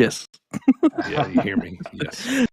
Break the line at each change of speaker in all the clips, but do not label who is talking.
Yes.
Yeah, you hear me? Yes.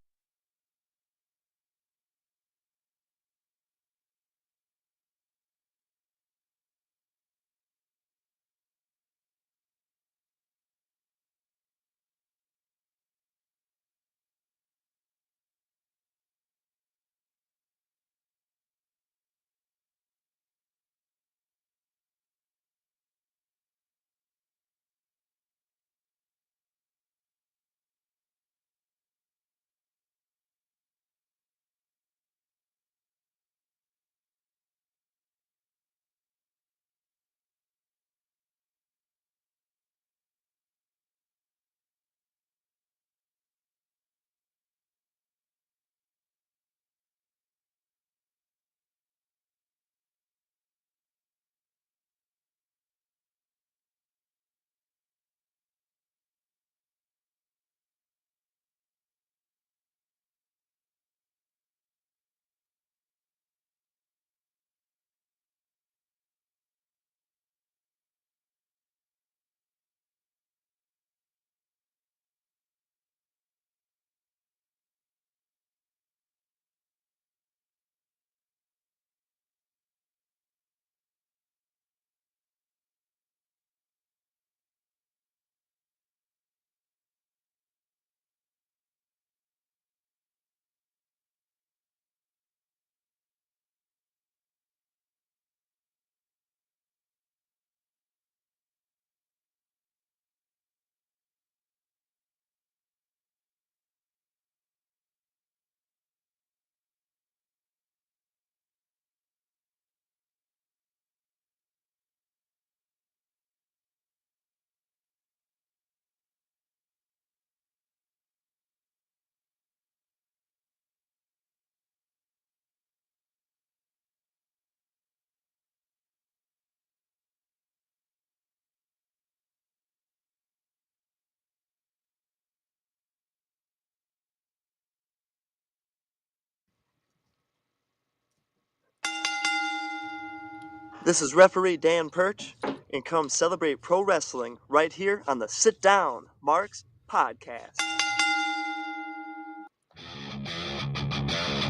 This is referee Dan Perch, and come celebrate pro wrestling right here on the Sit Down Marks podcast.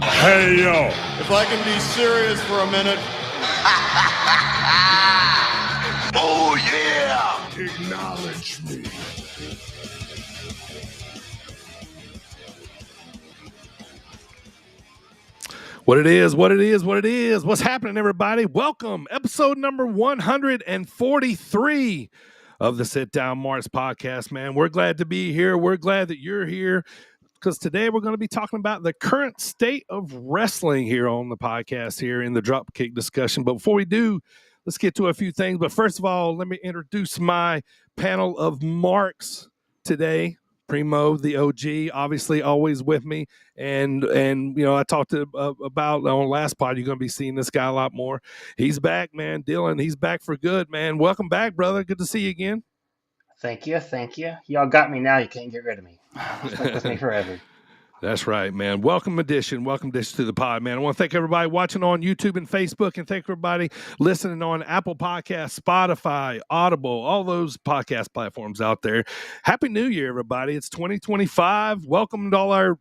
Hey, yo.
If I can be serious for a minute.
Oh, yeah. Acknowledge me.
What it is, what it is, what it is. What's happening, everybody? Welcome. Episode number 143 of the Sit Down Marks podcast, man. We're glad to be here. We're glad that you're here because today we're going to be talking about the current state of wrestling here on the podcast here in the Dropkick discussion. But before we do, let's get to a few things. But first of all, let me introduce my panel of marks today. Primo, the OG, obviously always with me. And you know, I talked about on last pod, you're going to be seeing this guy a lot more. He's back, man. Dylan, he's back for good, man. Welcome back, brother. Good to see you again.
Thank you. Y'all got me now. You can't get rid of me. Stick with me forever.
That's right, man. Welcome addition to the pod, man. I want to thank everybody watching on YouTube and Facebook, and thank everybody listening on Apple Podcasts, Spotify, Audible, all those podcast platforms out there. Happy New Year, everybody. It's 2025. Welcome to all our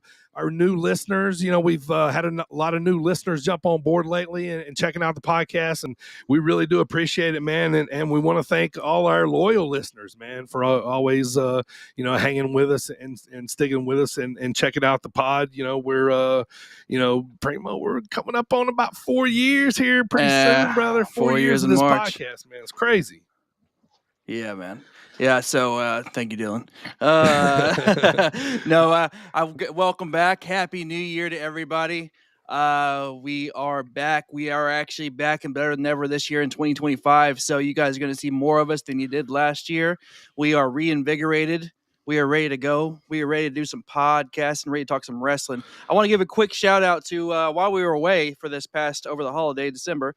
new listeners. You know, we've had a lot of new listeners jump on board lately and checking out the podcast, and we really do appreciate it, man. And we want to thank all our loyal listeners, man, for always, you know, hanging with us and sticking with us and checking out the pod. You know, we're, you know, Primo, we're coming up on about 4 years here pretty soon, brother. 4 years of this podcast, man. It's crazy.
Yeah, man. Yeah, so thank you, Dylan. Welcome back. Happy New Year to everybody. We are back. We are actually back and better than ever this year in 2025. So you guys are going to see more of us than you did last year. We are reinvigorated. We are ready to go. We are ready to do some podcasts and ready to talk some wrestling. I want to give a quick shout out to while we were away for this past over the holiday, December.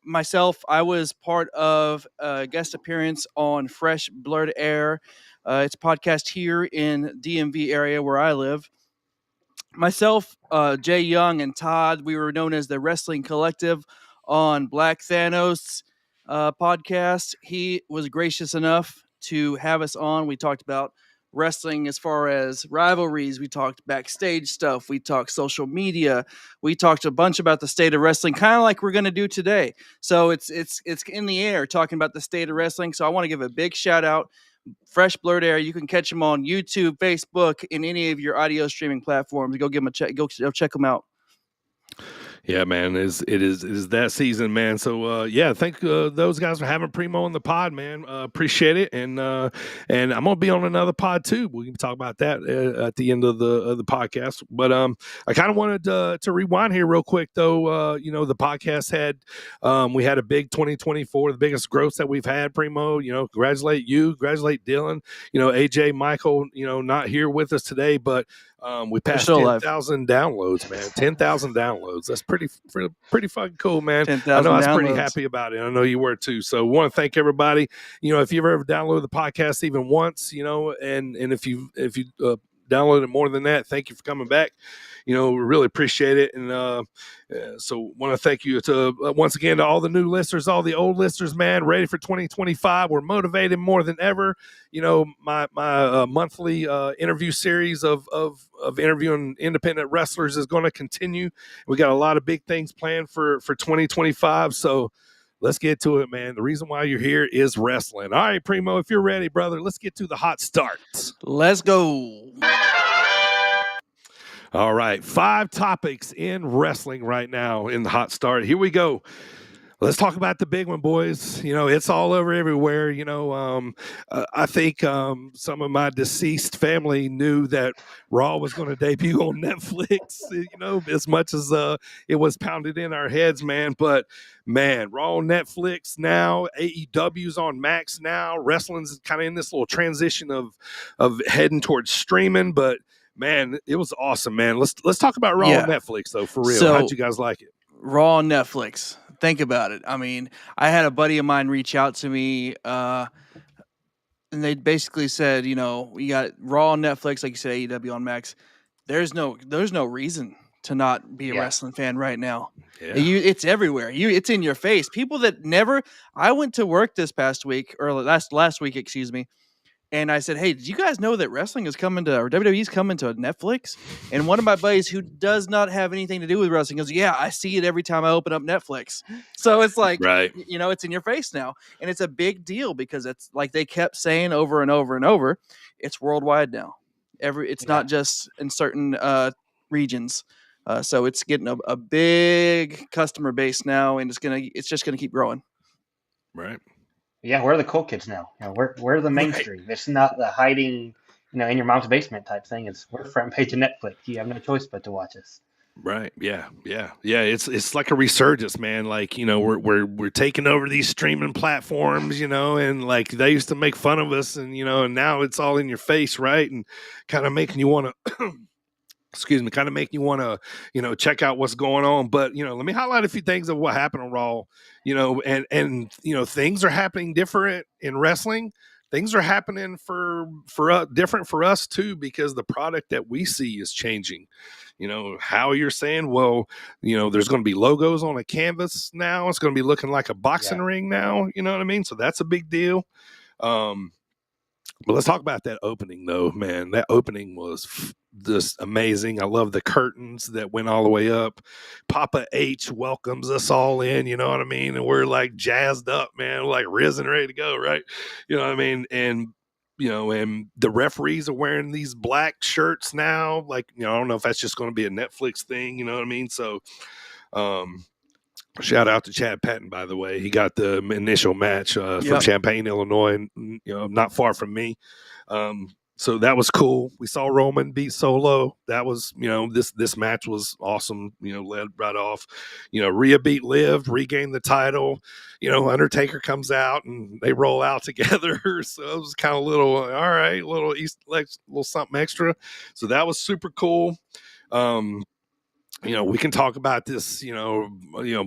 Myself, I was part of a guest appearance on Fresh Blurred Air. It's a podcast here in DMV area where I live. Myself, Jay Young, and Todd, we were known as the Wrestling Collective on Black Thanos podcast. He was gracious enough to have us on. We talked about wrestling as far as rivalries. We talked backstage stuff. We talked social media. We talked a bunch about the state of wrestling, kind of like we're going to do today. So it's in the air talking about the state of wrestling. So I want to give a big shout out. Fresh Blurred Air. You can catch them on YouTube, Facebook, and any of your audio streaming platforms. Go give them a check. Go check them out.
Yeah, man, it is that season, man. So thank those guys for having Primo on the pod, man. Appreciate it, and I'm gonna be on another pod too. We can talk about that at the end of the podcast. But I kind of wanted to rewind here real quick, though. The podcast had we had a big 2024, the biggest growth that we've had. Primo, congratulate Dylan. AJ, Michael, not here with us today, but we passed 10,000 downloads, man. 10,000 downloads. That's pretty fucking cool, man. I know I was pretty happy about it. I know you were too. So want to thank everybody. If you've ever downloaded the podcast even once, and if you downloaded more than that, thank you for coming back. We really appreciate it. And so want to thank you to once again to all the new listeners, all the old listeners, man, ready for 2025. We're motivated more than ever. My monthly interview series of interviewing independent wrestlers is going to continue. We got a lot of big things planned for 2025. So let's get to it, man. The reason why you're here is wrestling. All right, Primo, if you're ready, brother, let's get to the hot starts.
Let's go.
All right, 5 topics in wrestling right now in the hot start. Here we go. Let's talk about the big one, boys. It's all over everywhere. I think some of my deceased family knew that Raw was going to debut on Netflix, as much as it was pounded in our heads, man. But, man, Raw on Netflix now, AEW's on Max now. Wrestling's kind of in this little transition of heading towards streaming, but man, it was awesome, man. Let's talk about Raw on Netflix, though, for real.
So,
how'd you guys like it?
Raw on Netflix. Think about it. I mean, I had a buddy of mine reach out to me, and they basically said, you got Raw on Netflix, like you said, AEW on Max. There's no reason to not be a wrestling fan right now. Yeah. It's everywhere. It's in your face. People that never. I went to work this past week, or last week, excuse me. And I said, hey, did you guys know that wrestling is coming to, or WWE's coming to Netflix? And one of my buddies who does not have anything to do with wrestling goes, yeah, I see it every time I open up Netflix. So it's like,
right.
It's in your face now. And it's a big deal because it's like they kept saying over and over and over, it's worldwide now. It's not just in certain regions. So it's getting a big customer base now, and it's just gonna keep growing.
Right.
Yeah, we're the cool kids now. We're the mainstream. It's not the hiding, in your mom's basement type thing. We're front page of Netflix. You have no choice but to watch us.
Right. Yeah. It's like a resurgence, man. Like, we're taking over these streaming platforms, and like they used to make fun of us, and and now it's all in your face, right? And kind of making you want to kind of making you want to, check out what's going on. But, let me highlight a few things of what happened on Raw, and things are happening different in wrestling. Things are happening for different for us too, because the product that we see is changing. How you're saying, well, there's going to be logos on a canvas now. It's going to be looking like a boxing ring now. You know what I mean? So that's a big deal. But let's talk about that opening, though, man. That opening was just amazing. I love the curtains that went all the way up. Papa H welcomes us all in, you know what I mean? And we're like jazzed up, man, like risen, ready to go, right? You know what I mean? And, and the referees are wearing these black shirts now. Like, I don't know if that's just going to be a Netflix thing, you know what I mean? So, shout out to Chad Patton, by the way. He got the initial match from Champaign, Illinois, not far from me. So that was cool. We saw Roman beat Solo. That was, this match was awesome, led right off. Rhea beat Liv, regained the title. Undertaker comes out and they roll out together. So it was kind of little something extra. So that was super cool. we can talk about this,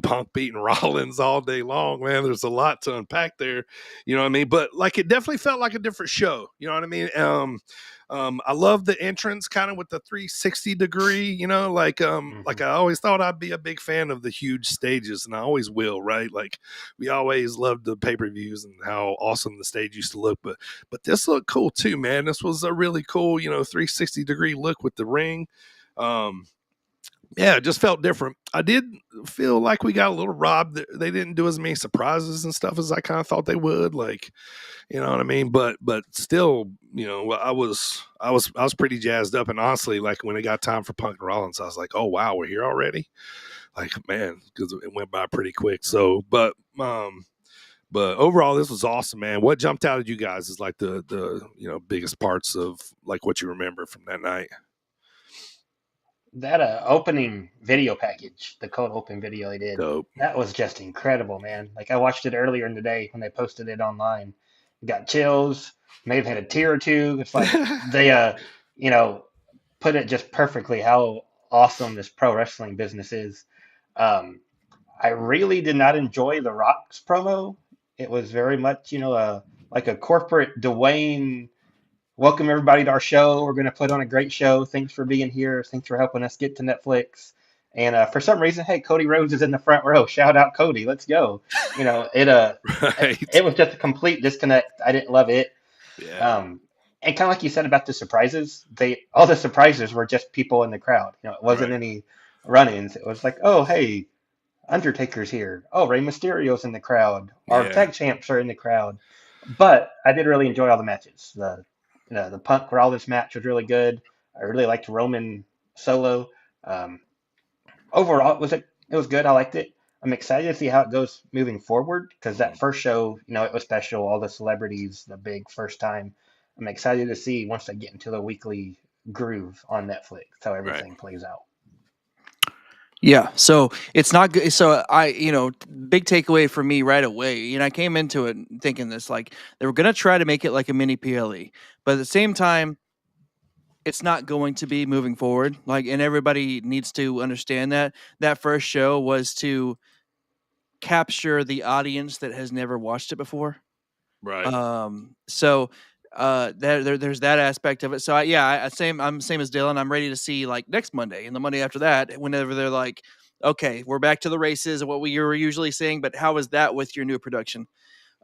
Punk beating Rollins all day long, man. There's a lot to unpack there, you know what I mean? But like, it definitely felt like a different show, you know what I mean? I love the entrance kind of with the 360 degree, like I always thought I'd be a big fan of the huge stages, and I always will, right? Like, we always loved the pay-per-views and how awesome the stage used to look, but this looked cool too, man. This was a really cool, 360 degree look with the ring. Yeah, it just felt different. I did feel like we got a little robbed. They didn't do as many surprises and stuff as I kind of thought they would. Like, you know what I mean? But still, I was pretty jazzed up. And honestly, like, when it got time for Punk and Rollins, I was like, oh wow, we're here already. Like, man, because it went by pretty quick. So, but overall, this was awesome, man. What jumped out at you guys is like the biggest parts of like what you remember from that night.
That opening video package, the cold open video they did,
Dope.
that was just incredible, man. Like, I watched it earlier in the day when they posted it online. Got chills, may have had a tear or two. It's like they, put it just perfectly how awesome this pro wrestling business is. I really did not enjoy The Rock's promo. It was very much, like a corporate Dwayne. Welcome everybody to our show. We're going to put on a great show. Thanks for being here. Thanks for helping us get to Netflix. And for some reason, hey, Cody Rhodes is in the front row. Shout out Cody. Let's go. It was just a complete disconnect. I didn't love it.
Yeah.
And kind of like you said about the surprises, all the surprises were just people in the crowd. It wasn't any run-ins. It was like, oh, hey, Undertaker's here. Oh, Rey Mysterio's in the crowd. Our tag champs are in the crowd. But I did really enjoy all the matches. The Punk Rollins match was really good. I really liked Roman Solo. Overall, it was good. I liked it. I'm excited to see how it goes moving forward, because that first show, it was special. All the celebrities, the big first time. I'm excited to see once they get into the weekly groove on Netflix how everything plays out.
Yeah, so it's not good. So big takeaway for me right away. I came into it thinking this, like, they were gonna try to make it like a mini PLE, but at the same time, it's not going to be moving forward. Like, and everybody needs to understand that first show was to capture the audience that has never watched it before.
Right.
There's that aspect of it. So I'm same as Dylan. I'm ready to see, like, next Monday and the Monday after that, whenever they're like, okay, we're back to the races and what we were usually seeing, but how is that with your new production?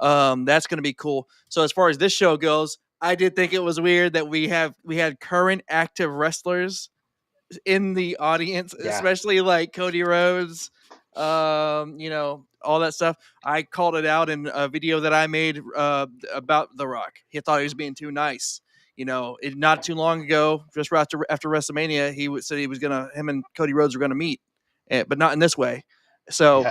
That's going to be cool. So as far as this show goes, I did think it was weird that we had current active wrestlers in the audience, especially like Cody Rhodes, all that stuff. I called it out in a video that I made about The Rock. He thought he was being too nice. Not too long ago, just after WrestleMania, he said him and Cody Rhodes were gonna meet, but not in this way. So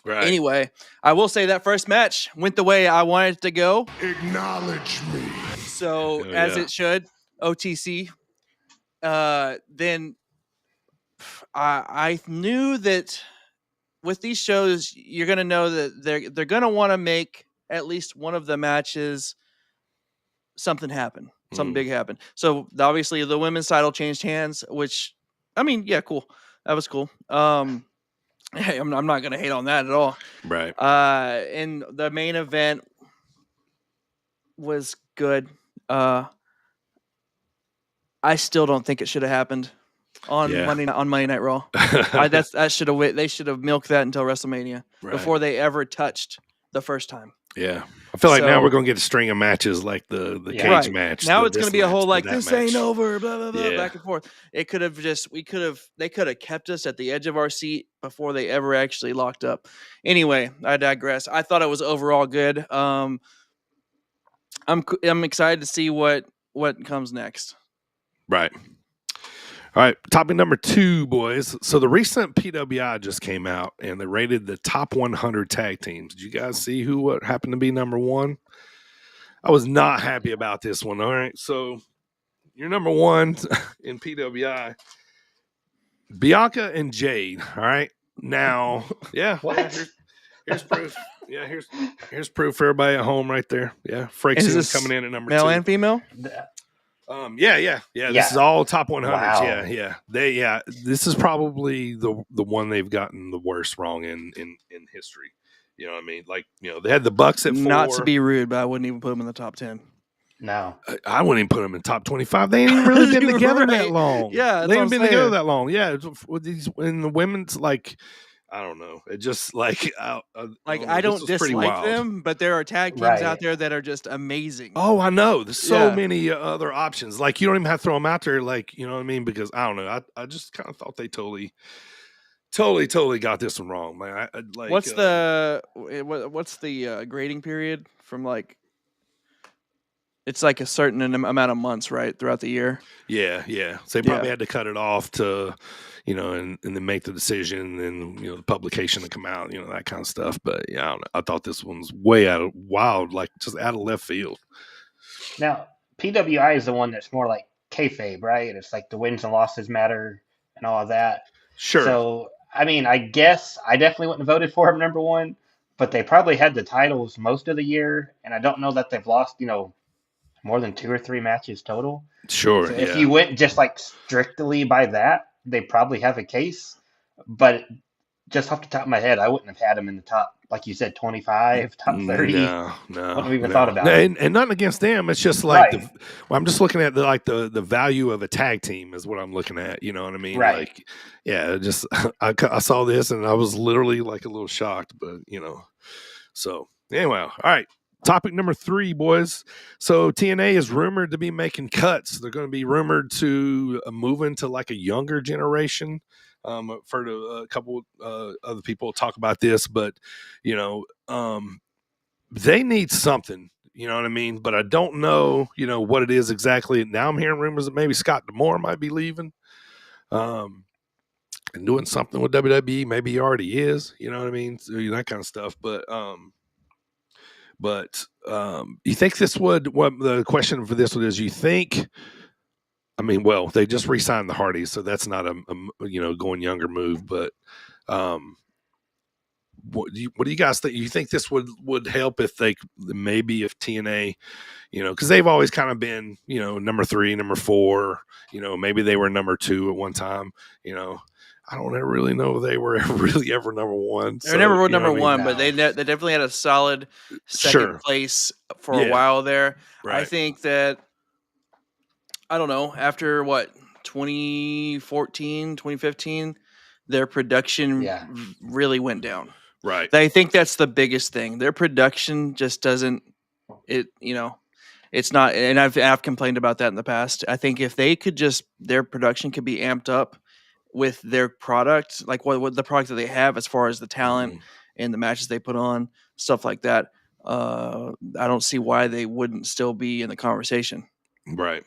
anyway, I will say that first match went the way I wanted it to go.
Acknowledge me.
So as it should, OTC. Then I knew that with these shows, you're going to know that they're going to want to make at least one of the matches something happen, something big happen. So obviously the women's title changed hands, which, I mean, yeah, cool. That was cool. Hey, I'm not going to hate on that at all.
Right.
And the main event was good. I still don't think it should have happened on Monday Night Raw. They should have milked that until WrestleMania before they ever touched the first time.
Yeah, I feel like now we're gonna get a string of matches like the cage match.
Now it's gonna be a whole like this
match
ain't over, blah blah blah, back and forth. They could have kept us at the edge of our seat before they ever actually locked up. Anyway, I digress. I thought it was overall good. I'm excited to see what comes next.
Right. All right, topic number 2, boys. So the recent PWI just came out, and they rated the top 100 tag teams. Did you guys see what happened to be number 1? I was not happy about this one. All right, so your number 1 in PWI, Bianca and Jade. All right, now, here's proof. Yeah, here's proof for everybody at home right there. Yeah, Frakes is coming in at number 2.
Male and female?
Yeah. This is
Yeah.
all top 100s.
Wow.
Yeah. This is probably the one they've gotten the worst wrong in history. You know what I mean? Like, they had the Bucks at 4.
Not to be rude, but I wouldn't even put them in the top 10.
No.
I wouldn't even put them in top 25. They ain't even really been together that
Right.
long.
Yeah, that's
they
what
ain't
I'm
been together
saying.
that long. Yeah, with these in the women's, like, I don't know. It just like
I
this
don't
was pretty
dislike
wild.
them, but there are tag teams
Right.
out there that are just amazing.
Oh, I know. There's so
Yeah.
many other options. Like, you don't even have to throw them out there. Like, you know what I mean? Because I don't know. I just kind of thought they totally got this one wrong, man. Like,
What's the grading period from like? It's like a certain amount of months, right, throughout the year.
Yeah. So they probably had to cut it off to, and then make the decision, and the publication to come out, that kind of stuff. But yeah, I don't know. I thought this one's way out of wild, like just out of left field.
Now, PWI is the one that's more like kayfabe, right? It's like the wins and losses matter and all of that.
Sure.
So, I mean, I guess I definitely wouldn't have voted for him number one, but they probably had the titles most of the year, and I don't know that they've lost, more than 2 or 3 matches total.
Sure.
So
yeah.
if you went just like strictly by that, they probably have a case. But just off the top of my head, I wouldn't have had him in the top, like you said, 25, top 30.
No.
Wouldn't have even thought about it.
And nothing against them. It's just like
Right.
I'm just looking at the value of a tag team is what I'm looking at. You know what I mean?
Right.
Like, yeah. Just I saw this and I was literally like a little shocked, but So anyway, all right. Topic number 3, boys. So TNA is rumored to be making cuts. They're going to be rumored to move into like a younger generation. I've heard a couple other people talk about this, but they need something. You know what I mean? But I don't know, what it is exactly. Now I'm hearing rumors that maybe Scott D'Amore might be leaving, and doing something with WWE. Maybe he already is. You know what I mean? So, that kind of stuff. But you think this would? What the question for this one is? You think? I mean, well, they just re-signed the Hardys, so that's not a going younger move. But what do you guys think? You think this would help if TNA, because they've always kind of been number 3, number 4, maybe they were number 2 at one time. I don't ever really know if they were ever number 1.
They never were number 1,
No.
but they definitely had a solid second place for a while there.
Right.
I think that, I don't know, after 2014, 2015, their production really went down.
Right.
I think that's the biggest thing. Their production just doesn't, it's not, and I've complained about that in the past. I think if they could their production could be amped up with their product, like what the product that they have as far as the talent and the matches they put on, stuff like that. I don't see why they wouldn't still be in the conversation.
Right.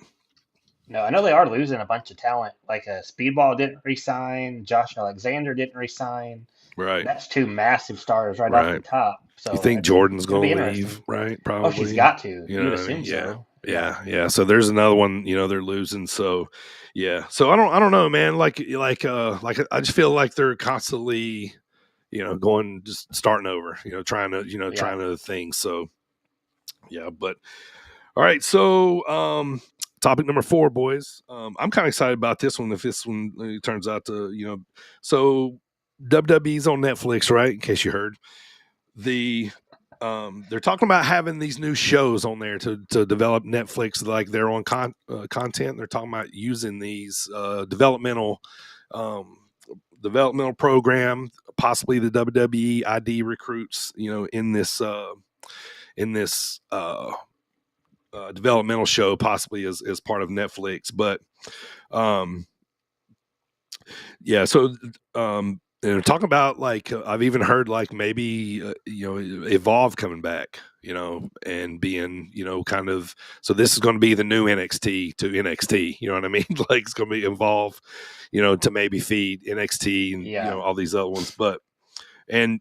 No, I know they are losing a bunch of talent. Like Speedball didn't resign, Josh Alexander didn't resign.
Right.
That's 2 massive stars right off the top. So
you think Jordan's going to leave?
interesting.
Right. Probably.
Oh, she's got to.
You
would assume so.
Yeah. So there's another one. They're losing. So yeah. So I don't know, man. Like I just feel like they're constantly, just starting over. Trying to things. So yeah. But all right. So topic number 4, boys. I'm kind of excited about this one. If this one turns out to so WWE's on Netflix, right? In case you heard. They're talking about having these new shows on there to develop Netflix, like their own content. They're talking about using these developmental program, possibly the WWE ID recruits, in this developmental show, possibly as part of Netflix. But yeah, so and talking about like I've even heard like maybe Evolve coming back, and being kind of, so this is going to be the new NXT to NXT, you know what I mean? Like it's going to be Evolve, to maybe feed NXT and all these other ones, but and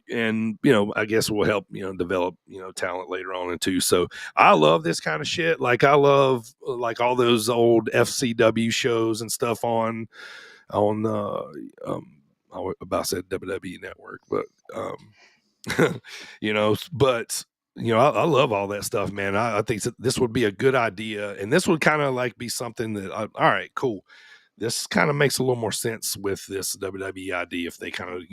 I guess will help develop talent later on too. So I love this kind of shit. Like I love like all those old FCW shows and stuff on I about said WWE Network, but but I love all that stuff, man. I think this would be a good idea, and this would kind of like be something that, all right, cool. This kind of makes a little more sense with this WWE idea if they kind of,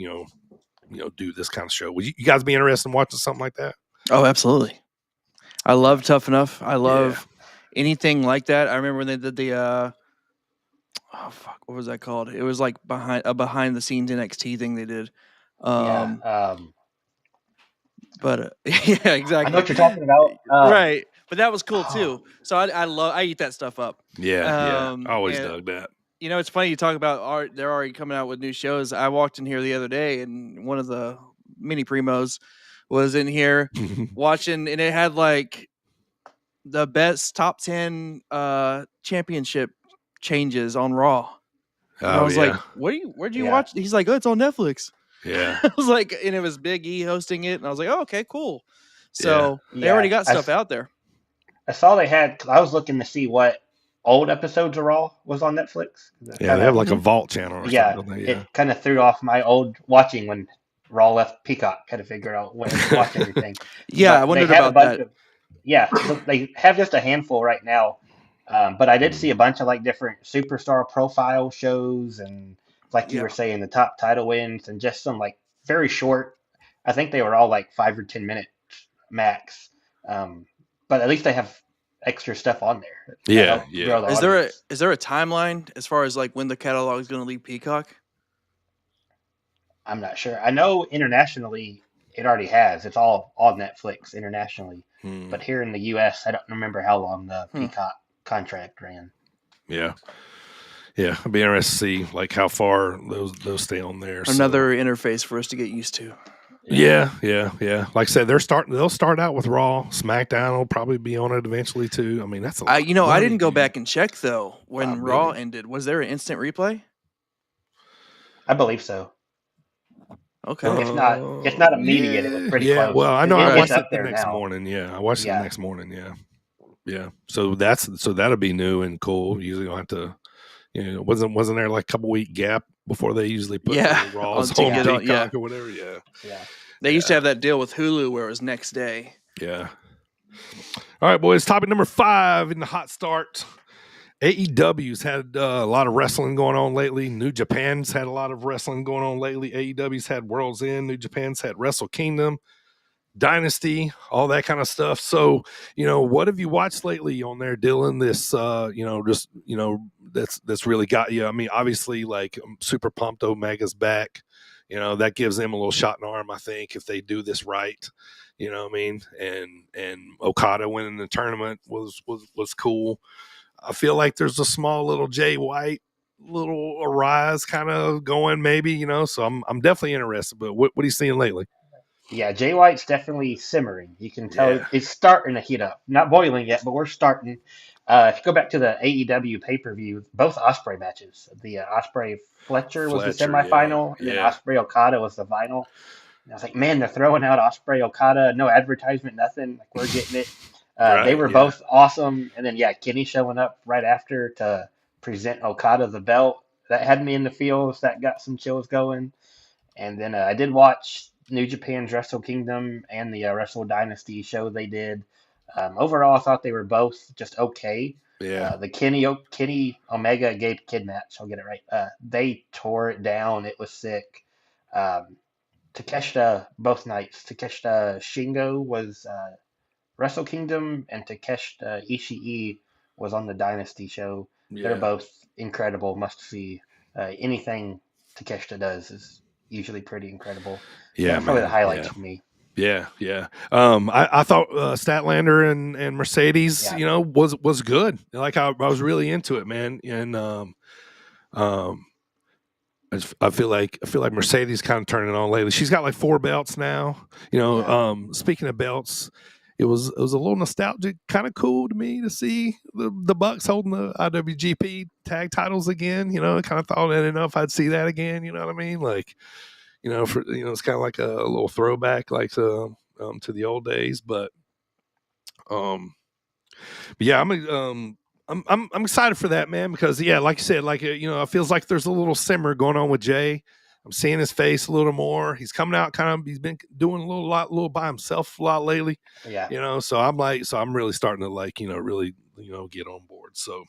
do this kind of show. Would you guys be interested in watching something like that?
Oh, absolutely. I love Tough Enough. I love anything like that. I remember when they did the what was that called? It was like behind the scenes NXT thing they did. But yeah, exactly.
I know what you're talking about.
Right, but that was cool too. So I eat that stuff up.
Yeah, I always dug that.
It's funny you talk about art. They're already coming out with new shows. I walked in here the other day, and one of the mini primos was in here watching, and it had like the best top 10 championship changes on Raw. And I was like, where'd you watch? He's like, oh, it's on Netflix.
Yeah.
I was like, and it was Big E hosting it, and I was like, oh, okay, cool. So they already got stuff out there.
I saw they had. I was looking to see what old episodes of Raw was on Netflix.
They have like a Vault channel or something.
Yeah, it kind of threw off my old watching when Raw left Peacock. Had to figure out when to watch everything.
I wondered about that.
So they have just a handful right now. But I did see a bunch of like different superstar profile shows and like you were saying, the top title wins and just some like very short. I think they were all like 5 or 10 minutes max. But at least they have extra stuff on there.
Yeah.
Is there a timeline as far as like when the catalog is going to leave Peacock?
I'm not sure. I know internationally it already has. It's all on Netflix internationally. But here in the U.S., I don't remember how long the Peacock contract ran.
Yeah. I'd be interested to see like how far those stay on there.
Another interface for us to get used to.
Yeah. Like I said, they'll start out with Raw. SmackDown will probably be on it eventually too. I mean, that's a lot.
I didn't go back and check though when Raw ended. Was there an instant replay?
I believe so.
Okay.
It's not immediate. It was pretty close.
Well, I know I watched it the next morning. Yeah, I watched it the next morning. Yeah. So that'll be new and cool. Usually you don't have to. Wasn't there like a couple week gap before they usually put Raws on Peacock or whatever? Yeah.
They used to have that deal with Hulu where it was next day.
Yeah. All right, boys. Topic number 5 in the hot start. AEW's had a lot of wrestling going on lately. New Japan's had a lot of wrestling going on lately. AEW's had World's End. New Japan's had Wrestle Kingdom, Dynasty, all that kind of stuff. So, what have you watched lately on there, Dylan? This, that's really got you. I mean, obviously, like, I'm super pumped Omega's back. That gives them a little shot in the arm, I think, if they do this right. You know what I mean? And Okada winning the tournament was cool. I feel like there's a small little Jay White little rise kind of going, maybe, so I'm definitely interested. But what are you seeing lately?
Yeah, Jay White's definitely simmering. You can tell it's starting to heat up. Not boiling yet, but we're starting. If you go back to the AEW pay-per-view, both Ospreay matches, the Ospreay Fletcher was the semifinal, and then Ospreay Okada was the final. And I was like, man, they're throwing out Ospreay Okada, no advertisement, nothing. Like, we're getting it. They were both awesome. And then, Kenny showing up right after to present Okada the belt. That had me in the feels. That got some chills going. And then I did watch New Japan's Wrestle Kingdom and the Wrestle Dynasty show they did. Overall, I thought they were both just okay.
Yeah.
The Kenny Omega Gabe Kidd match, I'll get it right. They tore it down. It was sick. Takeshita, both nights. Takeshita Shingo was Wrestle Kingdom, and Takeshita Ishii was on the Dynasty show. They're both incredible. Must see. Anything Takeshita does is usually pretty incredible.
Yeah,
that's probably the highlights for me.
Yeah. I thought Statlander and Mercedes, was good. Like I was really into it, man. And I feel like Mercedes kind of turning on lately. She's got like 4 belts now. Speaking of belts, it was a little nostalgic, kind of cool to me to see the Bucks holding the IWGP tag titles again. I kind of thought I didn't know if I'd see that again. You know what I mean? Like, it's kind of like a little throwback, like to the old days. But I'm excited for that, man, because like you said, like it feels like there's a little simmer going on with Jay. I'm seeing his face a little more. He's coming out he's been doing a little by himself a lot lately.
Yeah.
You know, so I'm really starting to like, really, get on board. So,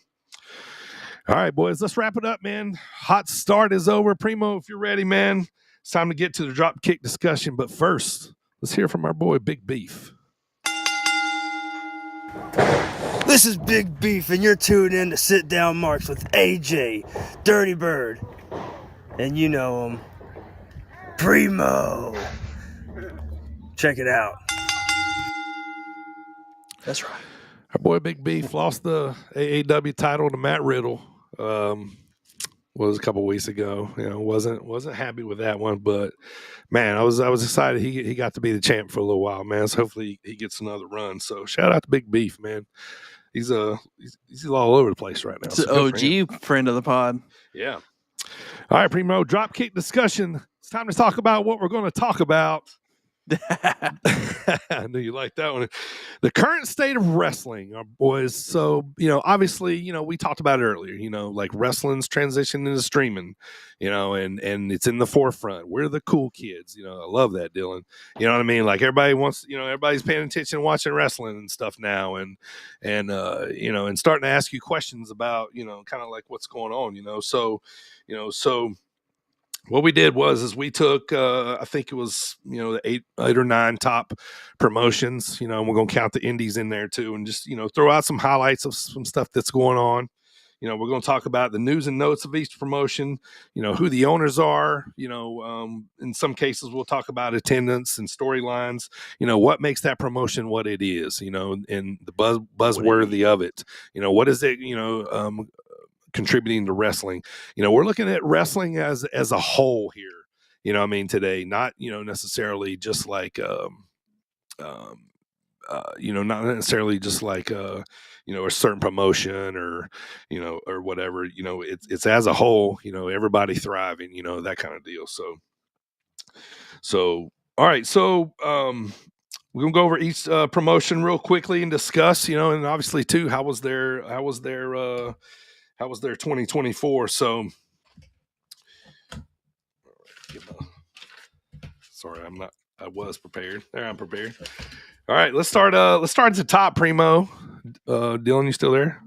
all right, boys, let's wrap it up, man. Hot start is over. Primo, if you're ready, man, it's time to get to the drop kick discussion. But first, let's hear from our boy, Big Beef.
This is Big Beef, and you're tuned in to Sit Down Marks with AJ, Dirty Bird, and you know him, Primo. Check it out.
That's right.
Our boy Big Beef lost the AAW title to Matt Riddle. Was a couple weeks ago. Wasn't happy with that one, but man, I was excited. He got to be the champ for a little while, man. So hopefully he gets another run. So shout out to Big Beef, man. He's all over the place right now.
It's an OG friend of the pod.
Yeah. All right, Primo, drop kick discussion. It's time to talk about what we're going to talk about. I knew you liked that one. The current state of wrestling, our boys. So, obviously, we talked about it earlier, like wrestling's transition into streaming, and it's in the forefront. We're the cool kids. I love that, Dylan. You know what I mean? Like everybody wants, everybody's paying attention and watching wrestling and stuff now. And starting to ask you questions about, kind of like what's going on, so what we did was we took, I think it was, the eight or nine top promotions, and we're going to count the indies in there too, and just, throw out some highlights of some stuff that's going on. We're going to talk about the news and notes of each promotion, who the owners are, in some cases we'll talk about attendance and storylines, what makes that promotion what it is, and the buzzworthy of it, what is it, contributing to wrestling. We're looking at wrestling as a whole here, today, not, necessarily just like, not necessarily just like, a certain promotion or, or whatever, it's as a whole, everybody thriving, that kind of deal. So, all right. So, we're gonna go over each promotion real quickly and discuss, and obviously too, how was their 2024? So, sorry, I was prepared. There, I'm prepared. All right, let's start at the top, Primo. Dylan, you still there?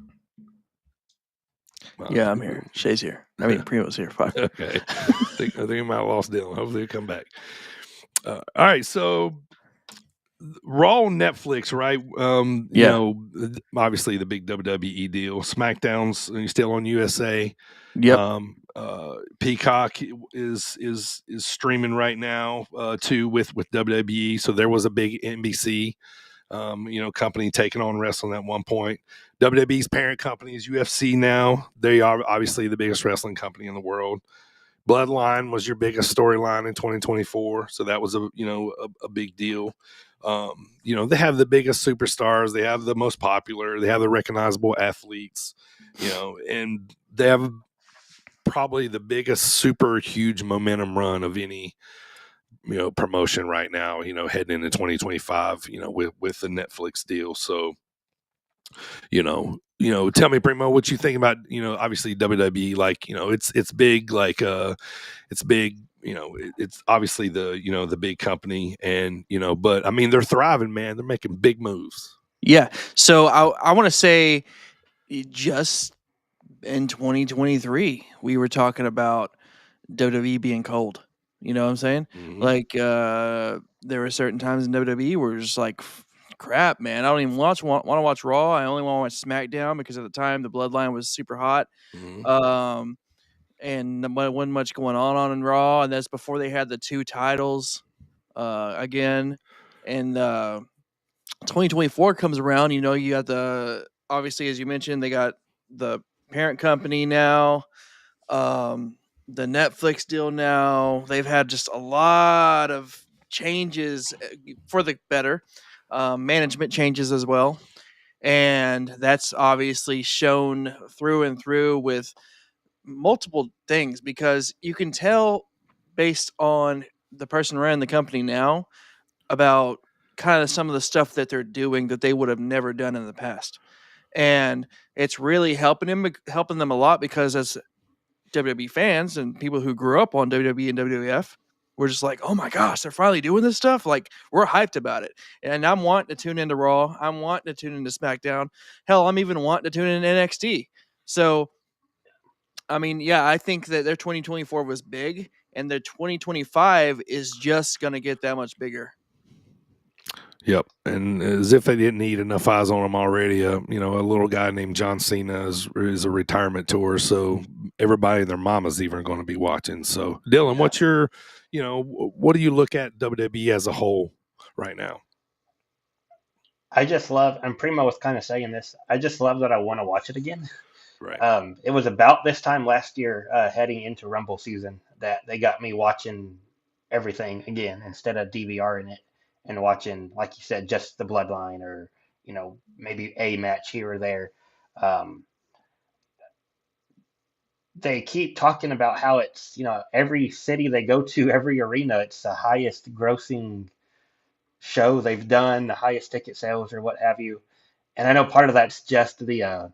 Yeah, I'm here. Shay's here. I mean, Primo's here. Fuck.
Okay. I think I might have lost Dylan. Hopefully he'll come back. All right, so Raw on Netflix, right? Obviously the big WWE deal. SmackDown's still on USA.
Yep.
Peacock is streaming right now too with WWE. So there was a big NBC company taking on wrestling at one point. WWE's parent company is UFC now. They are obviously the biggest wrestling company in the world. Bloodline was your biggest storyline in 2024, so that was a big deal. They have the biggest superstars, they have the most popular, they have the recognizable athletes, and they have probably the biggest super huge momentum run of any promotion right now, heading into 2025, with the Netflix deal. So tell me, Primo, what you think about, obviously WWE, like, it's big, like, it's big, it's obviously the big company, and, but I mean, they're thriving, man. They're making big moves.
Yeah. So I want to say just in 2023, we were talking about WWE being cold. You know what I'm saying?
Mm-hmm.
Like, there were certain times in WWE where it was just like, crap, man, I don't even want to watch Raw. I only want to watch SmackDown because at the time the Bloodline was super hot.
Mm-hmm.
And there wasn't much going on in Raw, and that's before they had the two titles again. And 2024 comes around, you got obviously, as you mentioned, they got the parent company now, the Netflix deal now. They've had just a lot of changes for the better. Management changes as well, and that's obviously shown through and through with multiple things, because you can tell based on the person running the company now about kind of some of the stuff that they're doing that they would have never done in the past, and it's really helping them a lot, because as WWE fans and people who grew up on WWE and WWF were just like, oh my gosh, they're finally doing this stuff. Like, we're hyped about it. And I'm wanting to tune into Raw. I'm wanting to tune into SmackDown. Hell, I'm even wanting to tune in NXT. So, I mean, yeah, I think that their 2024 was big, and their 2025 is just going to get that much bigger.
Yep, and as if they didn't need enough eyes on them already, a little guy named John Cena is a retirement tour, so everybody and their mama's even going to be watching. So, Dylan, what's your, what do you look at WWE as a whole right now?
I just love, and Primo was kind of saying this, I just love that I want to watch it again.
Right.
It was about this time last year, heading into Rumble season, that they got me watching everything again instead of DVRing it and watching, like you said, just the Bloodline or, maybe a match here or there. They keep talking about how it's, every city they go to, every arena, it's the highest grossing show they've done, the highest ticket sales or what have you. And I know part of that's just the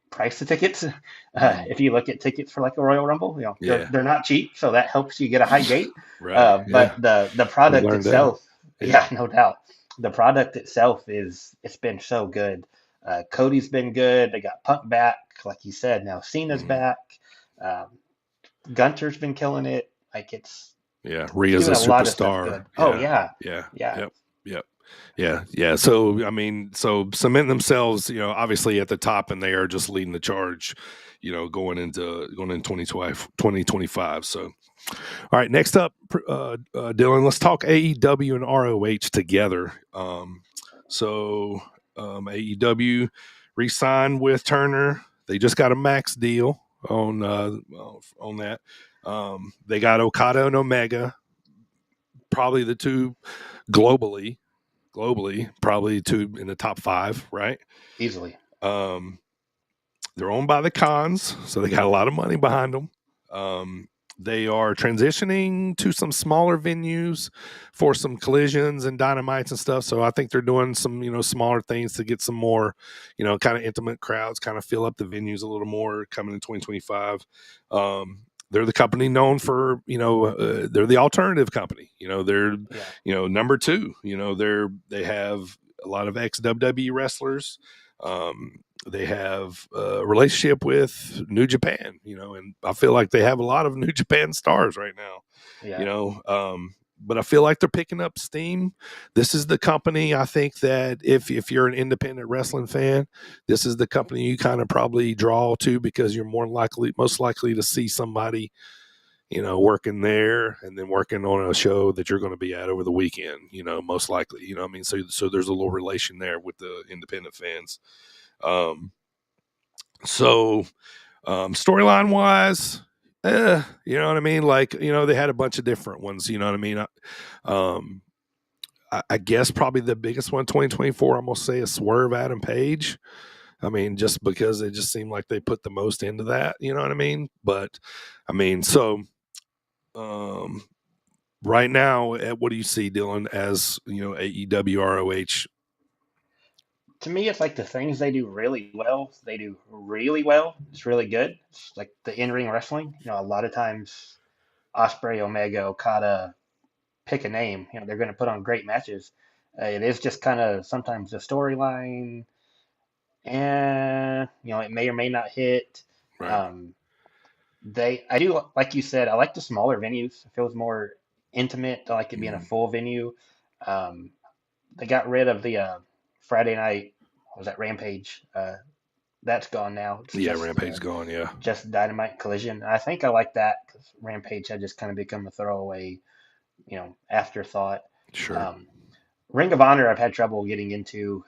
price of tickets. If you look at tickets for like a Royal Rumble, they're not cheap, so that helps you get a high gate.
Right.
But the product itself, no doubt. The product itself it's been so good. Cody's been good. They got Punk back, like you said. Now Cena's back. Gunter's been killing it. Like it's
Rhea's a superstar.
Oh yeah.
Yeah. So I mean, cement themselves, obviously at the top, and they are just leading the charge, going into 2025. So, all right, next up, Dylan, let's talk AEW and ROH together. AEW re-signed with Turner. They just got a max deal on that. They got Okada and Omega, probably the two globally, probably two in the top 5, right?
Easily.
They're owned by the Khans, so they got a lot of money behind them. They are transitioning to some smaller venues for some collisions and dynamites and stuff. So I think they're doing some, smaller things to get some more, kind of intimate crowds, kind of fill up the venues a little more coming in 2025. They're the company known for, they're the alternative company. They're, number 2. They have a lot of ex-WWE wrestlers. They have a relationship with New Japan, and I feel like they have a lot of New Japan stars right now. But I feel like they're picking up steam. This is the company, I think, that if you're an independent wrestling fan, this is the company you kind of probably draw to because you're most likely to see somebody, working there and then working on a show that you're going to be at over the weekend, most likely, what I mean? So there's a little relation there with the independent fans. Storyline wise, you know what I mean? Like, they had a bunch of different ones, you know what I mean? I guess probably the biggest one, 2024, I'm going to say is Swerve Adam Page. I mean, just because it just seemed like they put the most into that, you know what I mean? But I mean, right now, what do you see, Dylan, as, AEW, ROH?
To me, it's like the things they do really well. They do really well. It's really good. It's like the in-ring wrestling. A lot of times, Ospreay, Omega, Okada, pick a name. They're going to put on great matches. It is just kind of sometimes the storyline, and it may or may not hit.
Right.
I do, like you said, I like the smaller venues. It feels more intimate. I like it being a full venue. They got rid of the Friday night, what was that, Rampage? That's gone now.
Rampage's gone,
just Dynamite Collision. I think I like that because Rampage had just kind of become a throwaway, afterthought.
Sure.
Ring of Honor, I've had trouble getting into.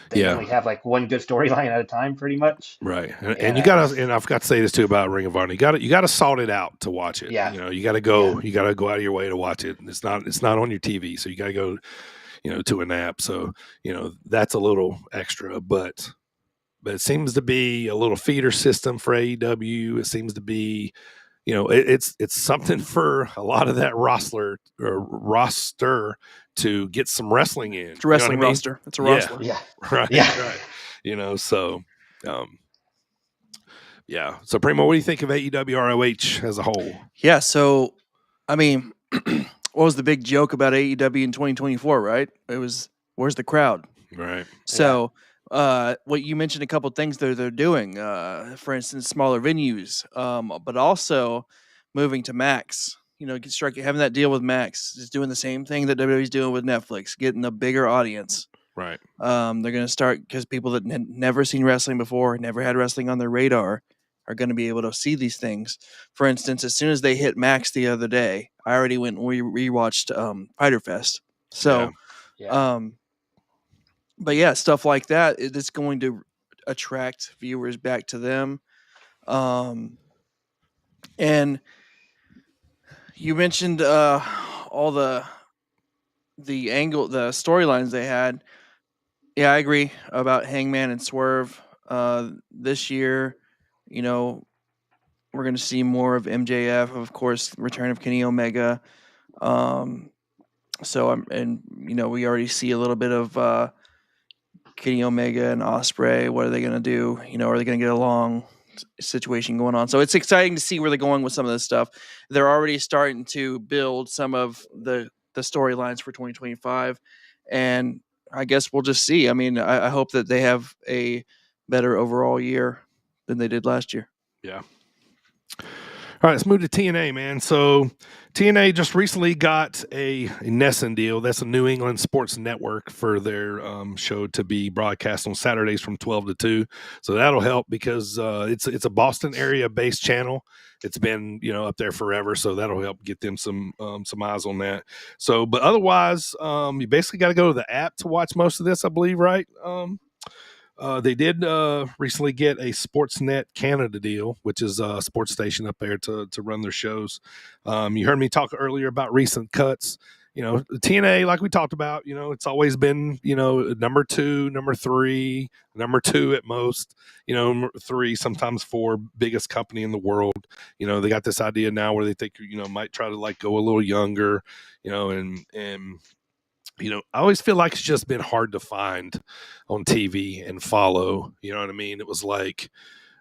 They only have like one good storyline at a time, pretty much.
Right, and you gotta, and I forgot to say this too about Ring of Honor. You gotta salt it out to watch it.
Yeah.
You gotta go. You gotta go out of your way to watch it. It's not on your TV, so you gotta go, to an app. So that's a little extra, but it seems to be a little feeder system for AEW. It seems to be, it's something for a lot of that roster to get some wrestling in.
It's a wrestling roster. It's a roster.
Yeah.
Right.
Yeah.
Right. So, Yeah. So, Primo, what do you think of AEW ROH as a whole?
Yeah. So, I mean, what was the big joke about AEW in 2024? Right? It was, where's the crowd?
Right.
So, what you mentioned a couple things that they're doing. For instance, smaller venues, but also moving to Max. You know, having that deal with Max is doing the same thing that WWE's doing with Netflix, getting a bigger audience.
Right.
They're going to start because people that had never seen wrestling before, never had wrestling on their radar, are going to be able to see these things. For instance, as soon as they hit Max the other day, I already went and rewatched Fighter Fest. So,
Yeah.
but yeah, stuff like that, it's going to attract viewers back to them. And you mentioned all the storylines they had. Yeah, I agree about Hangman and Swerve. This year, you know, we're going to see more of MJF, of course, return of Kenny Omega. We already see a little bit of Kenny Omega and Ospreay. What are they going to do? You know, are they going to get along? Situation going on. So it's exciting to see where they're going with some of this stuff. They're already starting to build some of the storylines for 2025. And I guess we'll just see. I mean, I hope that they have a better overall year than they did last year.
Yeah. All right, let's move to TNA, man. So TNA just recently got a Nesson deal. That's a New England Sports Network for their show to be broadcast on Saturdays from 12 to 2. So that'll help because it's a Boston area based channel. It's been, you know, up there forever, so that'll help get them some eyes on that. So, but otherwise, you basically got to go to the app to watch most of this, I believe, right? They did recently get a Sportsnet Canada deal, which is a sports station up there to run their shows. You heard me talk earlier about recent cuts. You know, TNA, like we talked about, you know, it's always been, you know, number 2, number 3, number 2 at most, you know, number 3, sometimes 4, biggest company in the world. You know, they got this idea now where they think, you know, might try to like go a little younger, you know, and you know, I always feel like it's just been hard to find on TV and follow. You know what I mean? It was like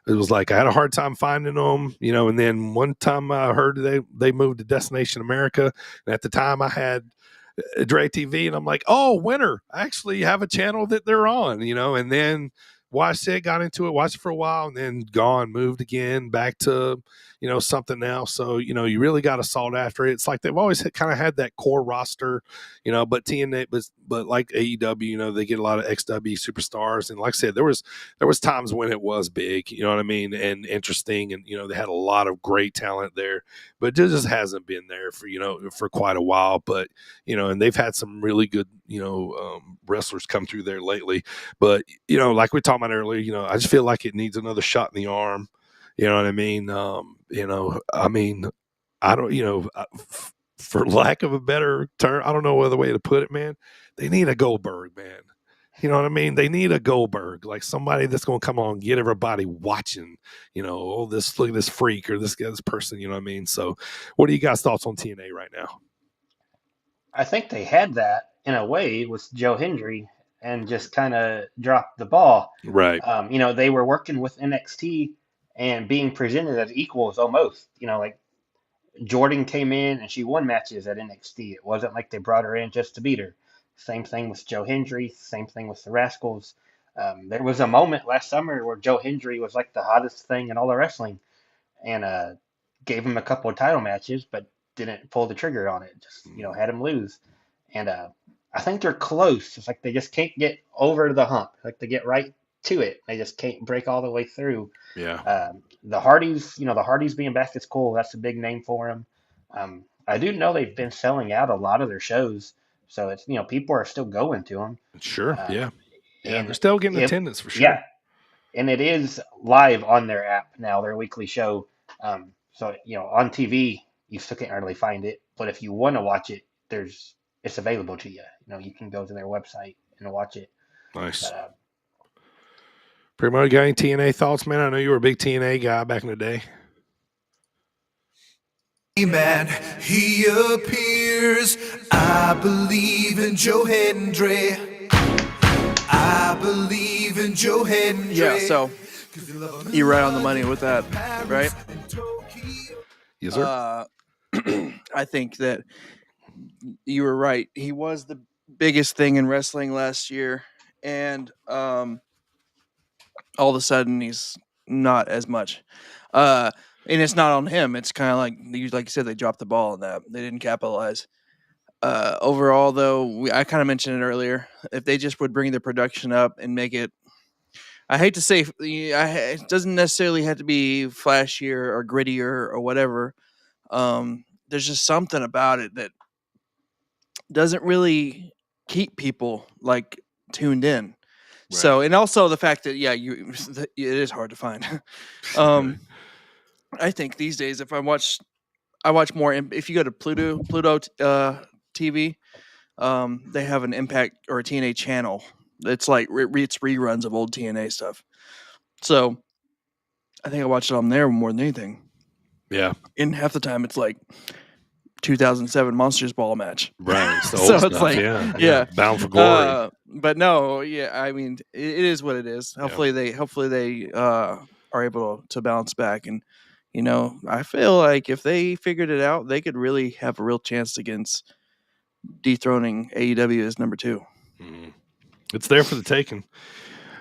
I had a hard time finding them, you know, and then one time I heard they moved to Destination America. And at the time I had DirecTV and I'm like, oh, winner. I actually have a channel that they're on, you know, and then watched it, got into it, watched it for a while, and then moved again back to, you know, something else. So, you know, you really got to sought after it. It's like they've always kind of had that core roster, you know, but TNA, but like AEW, you know, they get a lot of XW superstars. And like I said, there was times when it was big, you know what I mean, and interesting. And, you know, they had a lot of great talent there, but it just hasn't been there for, you know, for quite a while. But, you know, and they've had some really good, you know, wrestlers come through there lately. But, you know, like we talked about earlier, you know, I just feel like it needs another shot in the arm. You know what I mean? You know, I mean, I don't, you know, for lack of a better term, I don't know other way to put it, man. They need a Goldberg, man. You know what I mean? They need a Goldberg, like somebody that's going to come on and get everybody watching, you know, oh, look at this freak or this person, you know what I mean? So what are you guys' thoughts on TNA right now?
I think they had that in a way with Joe Hendry and just kind of dropped the ball.
Right.
You know, they were working with NXT and being presented as equals almost. You know, like Jordan came in and she won matches at NXT. It wasn't like they brought her in just to beat her. Same thing with Joe Hendry. Same thing with the Rascals. There was a moment last summer where Joe Hendry was like the hottest thing in all the wrestling and gave him a couple of title matches, but didn't pull the trigger on it. Just, you know, had him lose. And I think they're close. It's like they just can't get over the hump. Like they get right to it. They just can't break all the way through.
Yeah.
The Hardys, you know, the Hardys being back is cool. That's a big name for them. I do know they've been selling out a lot of their shows. So it's, you know, people are still going to them.
Sure. Yeah.
And
they're still getting attendance for sure.
Yeah. And it is live on their app now, their weekly show. So, you know, on TV, you still can't really find it. But if you want to watch it, it's available to you. You know, you can go to their website and watch it.
Nice.
But,
Primo, you got any TNA thoughts, man? I know you were a big TNA guy back in the day.
Man, he appears. I believe in Joe Hendry. I believe in Joe Hendry.
Yeah, so You're right on the money with that, right?
Yes, sir.
I think that you were right. He was the biggest thing in wrestling last year, and all of a sudden he's not as much. And it's not on him. It's kind of like you said, they dropped the ball on that. They didn't capitalize. Overall, though, I kind of mentioned it earlier. If they just would bring the production up and make it, I hate to say, it doesn't necessarily have to be flashier or grittier or whatever. There's just something about it that doesn't really keep people like tuned in. So, and also the fact that it is hard to find. I think these days, if I watch more. If you go to Pluto TV, they have an Impact or a TNA channel. It's like it's reruns of old TNA stuff. So I think I watch it on there more than anything.
Yeah.
And half the time it's like 2007 Monsters Ball match.
Right. It's the
So
old
it's
stuff.
like,
yeah. Bound for Glory.
But no, I mean, it is what it is. Hopefully they are able to bounce back. And, I feel like if they figured it out, they could really have a real chance against dethroning AEW as number 2.
Mm-hmm. It's there for the taking.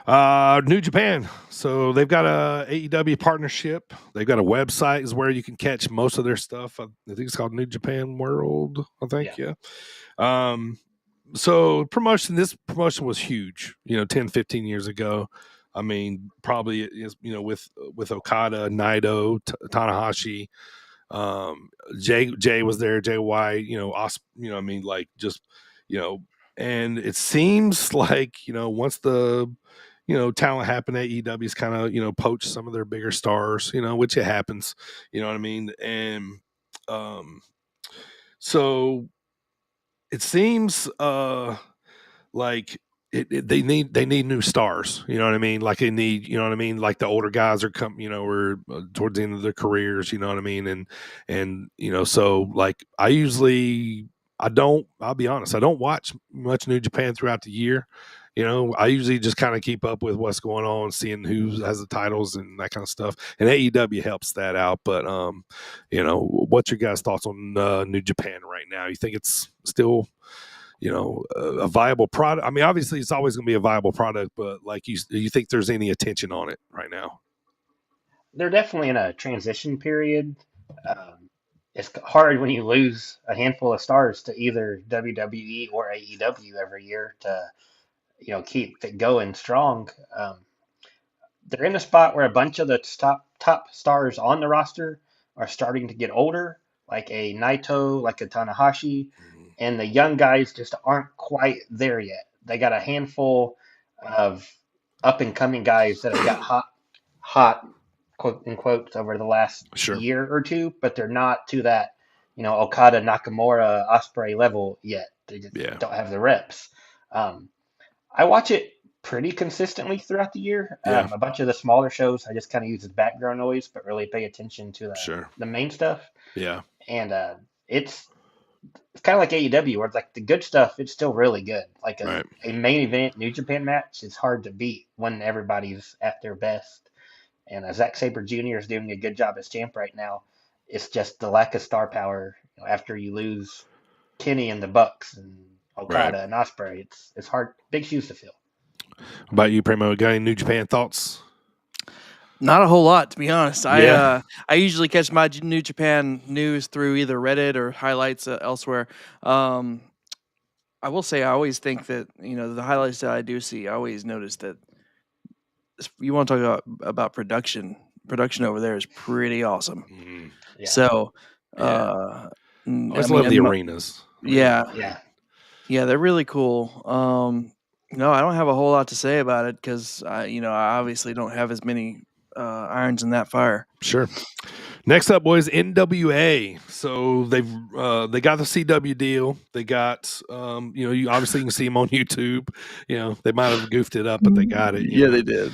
New Japan. So they've got a AEW partnership. They've got a website is where you can catch most of their stuff. I think it's called New Japan World. I think. Yeah. So this promotion was huge, 10, 15 years ago. I mean, probably is, with Okada, Naito, Tanahashi, Jay was there, Jay White, and it seems like, once the, talent happened at AEW's kind of, poached some of their bigger stars, which it happens, you know what I mean? And, so it seems, like they need new stars, you know what I mean? Like they need, like the older guys are or towards the end of their careers, you know what I mean? And so like I'll be honest, I don't watch much New Japan throughout the year. I usually just kind of keep up with what's going on, seeing who has the titles and that kind of stuff. And AEW helps that out. But, what's your guys' thoughts on New Japan right now? You think it's still, a viable product? I mean, obviously it's always going to be a viable product, but like you think there's any attention on it right now?
They're definitely in a transition period. It's hard when you lose a handful of stars to either WWE or AEW every year to, keep it going strong. They're in a spot where a bunch of the top stars on the roster are starting to get older, like a Naito, like a Tanahashi, and the young guys just aren't quite there yet. They got a handful of up and coming guys that have got hot, quote in quotes, over the last year or two, but they're not to that, Okada, Nakamura, Ospreay level yet. They just don't have the reps. I watch it pretty consistently throughout the year. A bunch of the smaller shows I just kind of use as background noise, but really pay attention to the main stuff.
Yeah.
And it's kind of like AEW, where it's like the good stuff, it's still really good. Like a main event New Japan match is hard to beat when everybody's at their best. And Zack Sabre Jr. is doing a good job as champ right now. It's just the lack of star power after you lose Kenny and the Bucks and Okada and Ospreay. It's hard, big shoes to fill.
About you, Primo? Got any New Japan thoughts?
Not a whole lot, to be honest. I usually catch my New Japan news through either Reddit or highlights elsewhere. I will say I always think that the highlights that I do see, I always notice that you want to talk about production. Production over there is pretty awesome.
Mm-hmm.
Yeah.
So,
I love the arenas.
Yeah, they're really cool. No, I don't have a whole lot to say about it because I obviously don't have as many irons in that fire.
Sure. Next up, boys, NWA. So they got the CW deal. They got you obviously can see them on YouTube. They might have goofed it up, but they got it.
Yeah, they did.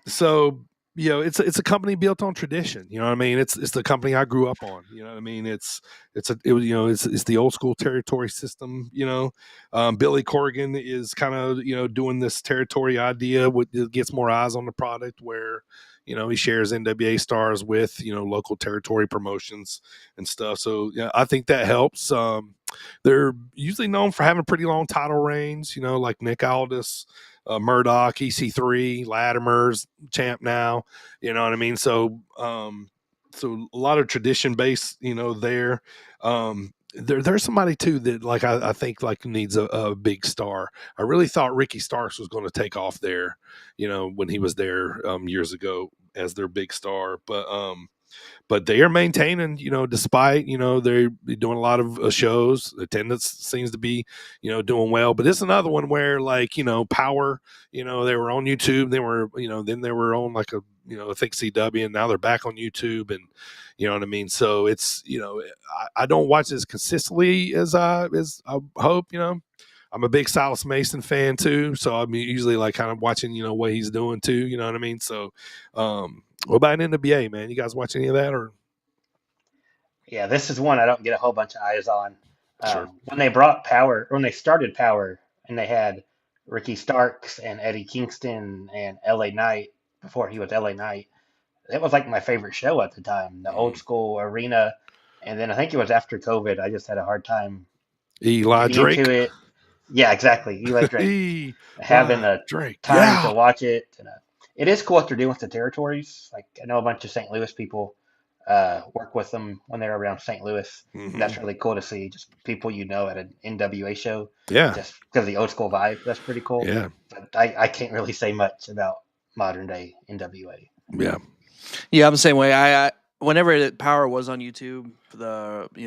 So it's a company built on tradition. You know what I mean? It's the company I grew up on. You know what I mean? It's the old school territory system. Billy Corgan is kind of doing this territory idea. It gets more eyes on the product where he shares NWA stars with local territory promotions and stuff. So I think that helps. They're usually known for having pretty long title reigns. Like Nick Aldis. Murdoch, EC3, Latimer's champ now. You know what I mean? So a lot of tradition based, there. There's somebody too that I think needs a big star. I really thought Ricky Starks was going to take off there, when he was there years ago as their big star. But they are maintaining, despite, they're doing a lot of shows. Attendance seems to be, doing well. But it's another one where, Power, they were on YouTube. They were, then they were on I think CW, and now they're back on YouTube. And you know what I mean? So it's, I don't watch it as consistently as I hope, I'm a big Silas Mason fan too. So I'm usually kind of watching, what he's doing too. You know what I mean? So, what about NWA, man? You guys watch any of that or?
Yeah, this is one I don't get a whole bunch of eyes on.
Sure.
When they brought Power, when they started Power, and they had Ricky Starks and Eddie Kingston and LA Knight before he was LA Knight, that was my favorite show at the time. The old school arena, and then I think it was after COVID. I just had a hard time
Eli
getting
Drake.
into it. Yeah, exactly. Eli Drake. Having the
Drake.
time to watch it. And, it is cool what they're doing with the territories. I know a bunch of St. Louis people work with them when they're around St. Louis.
Mm-hmm.
That's really cool to see. Just people at an NWA show.
Yeah.
Just because of the old school vibe. That's pretty cool.
Yeah.
But I can't really say much about modern day NWA.
Yeah.
Yeah, I'm the same way. I whenever Power was on YouTube,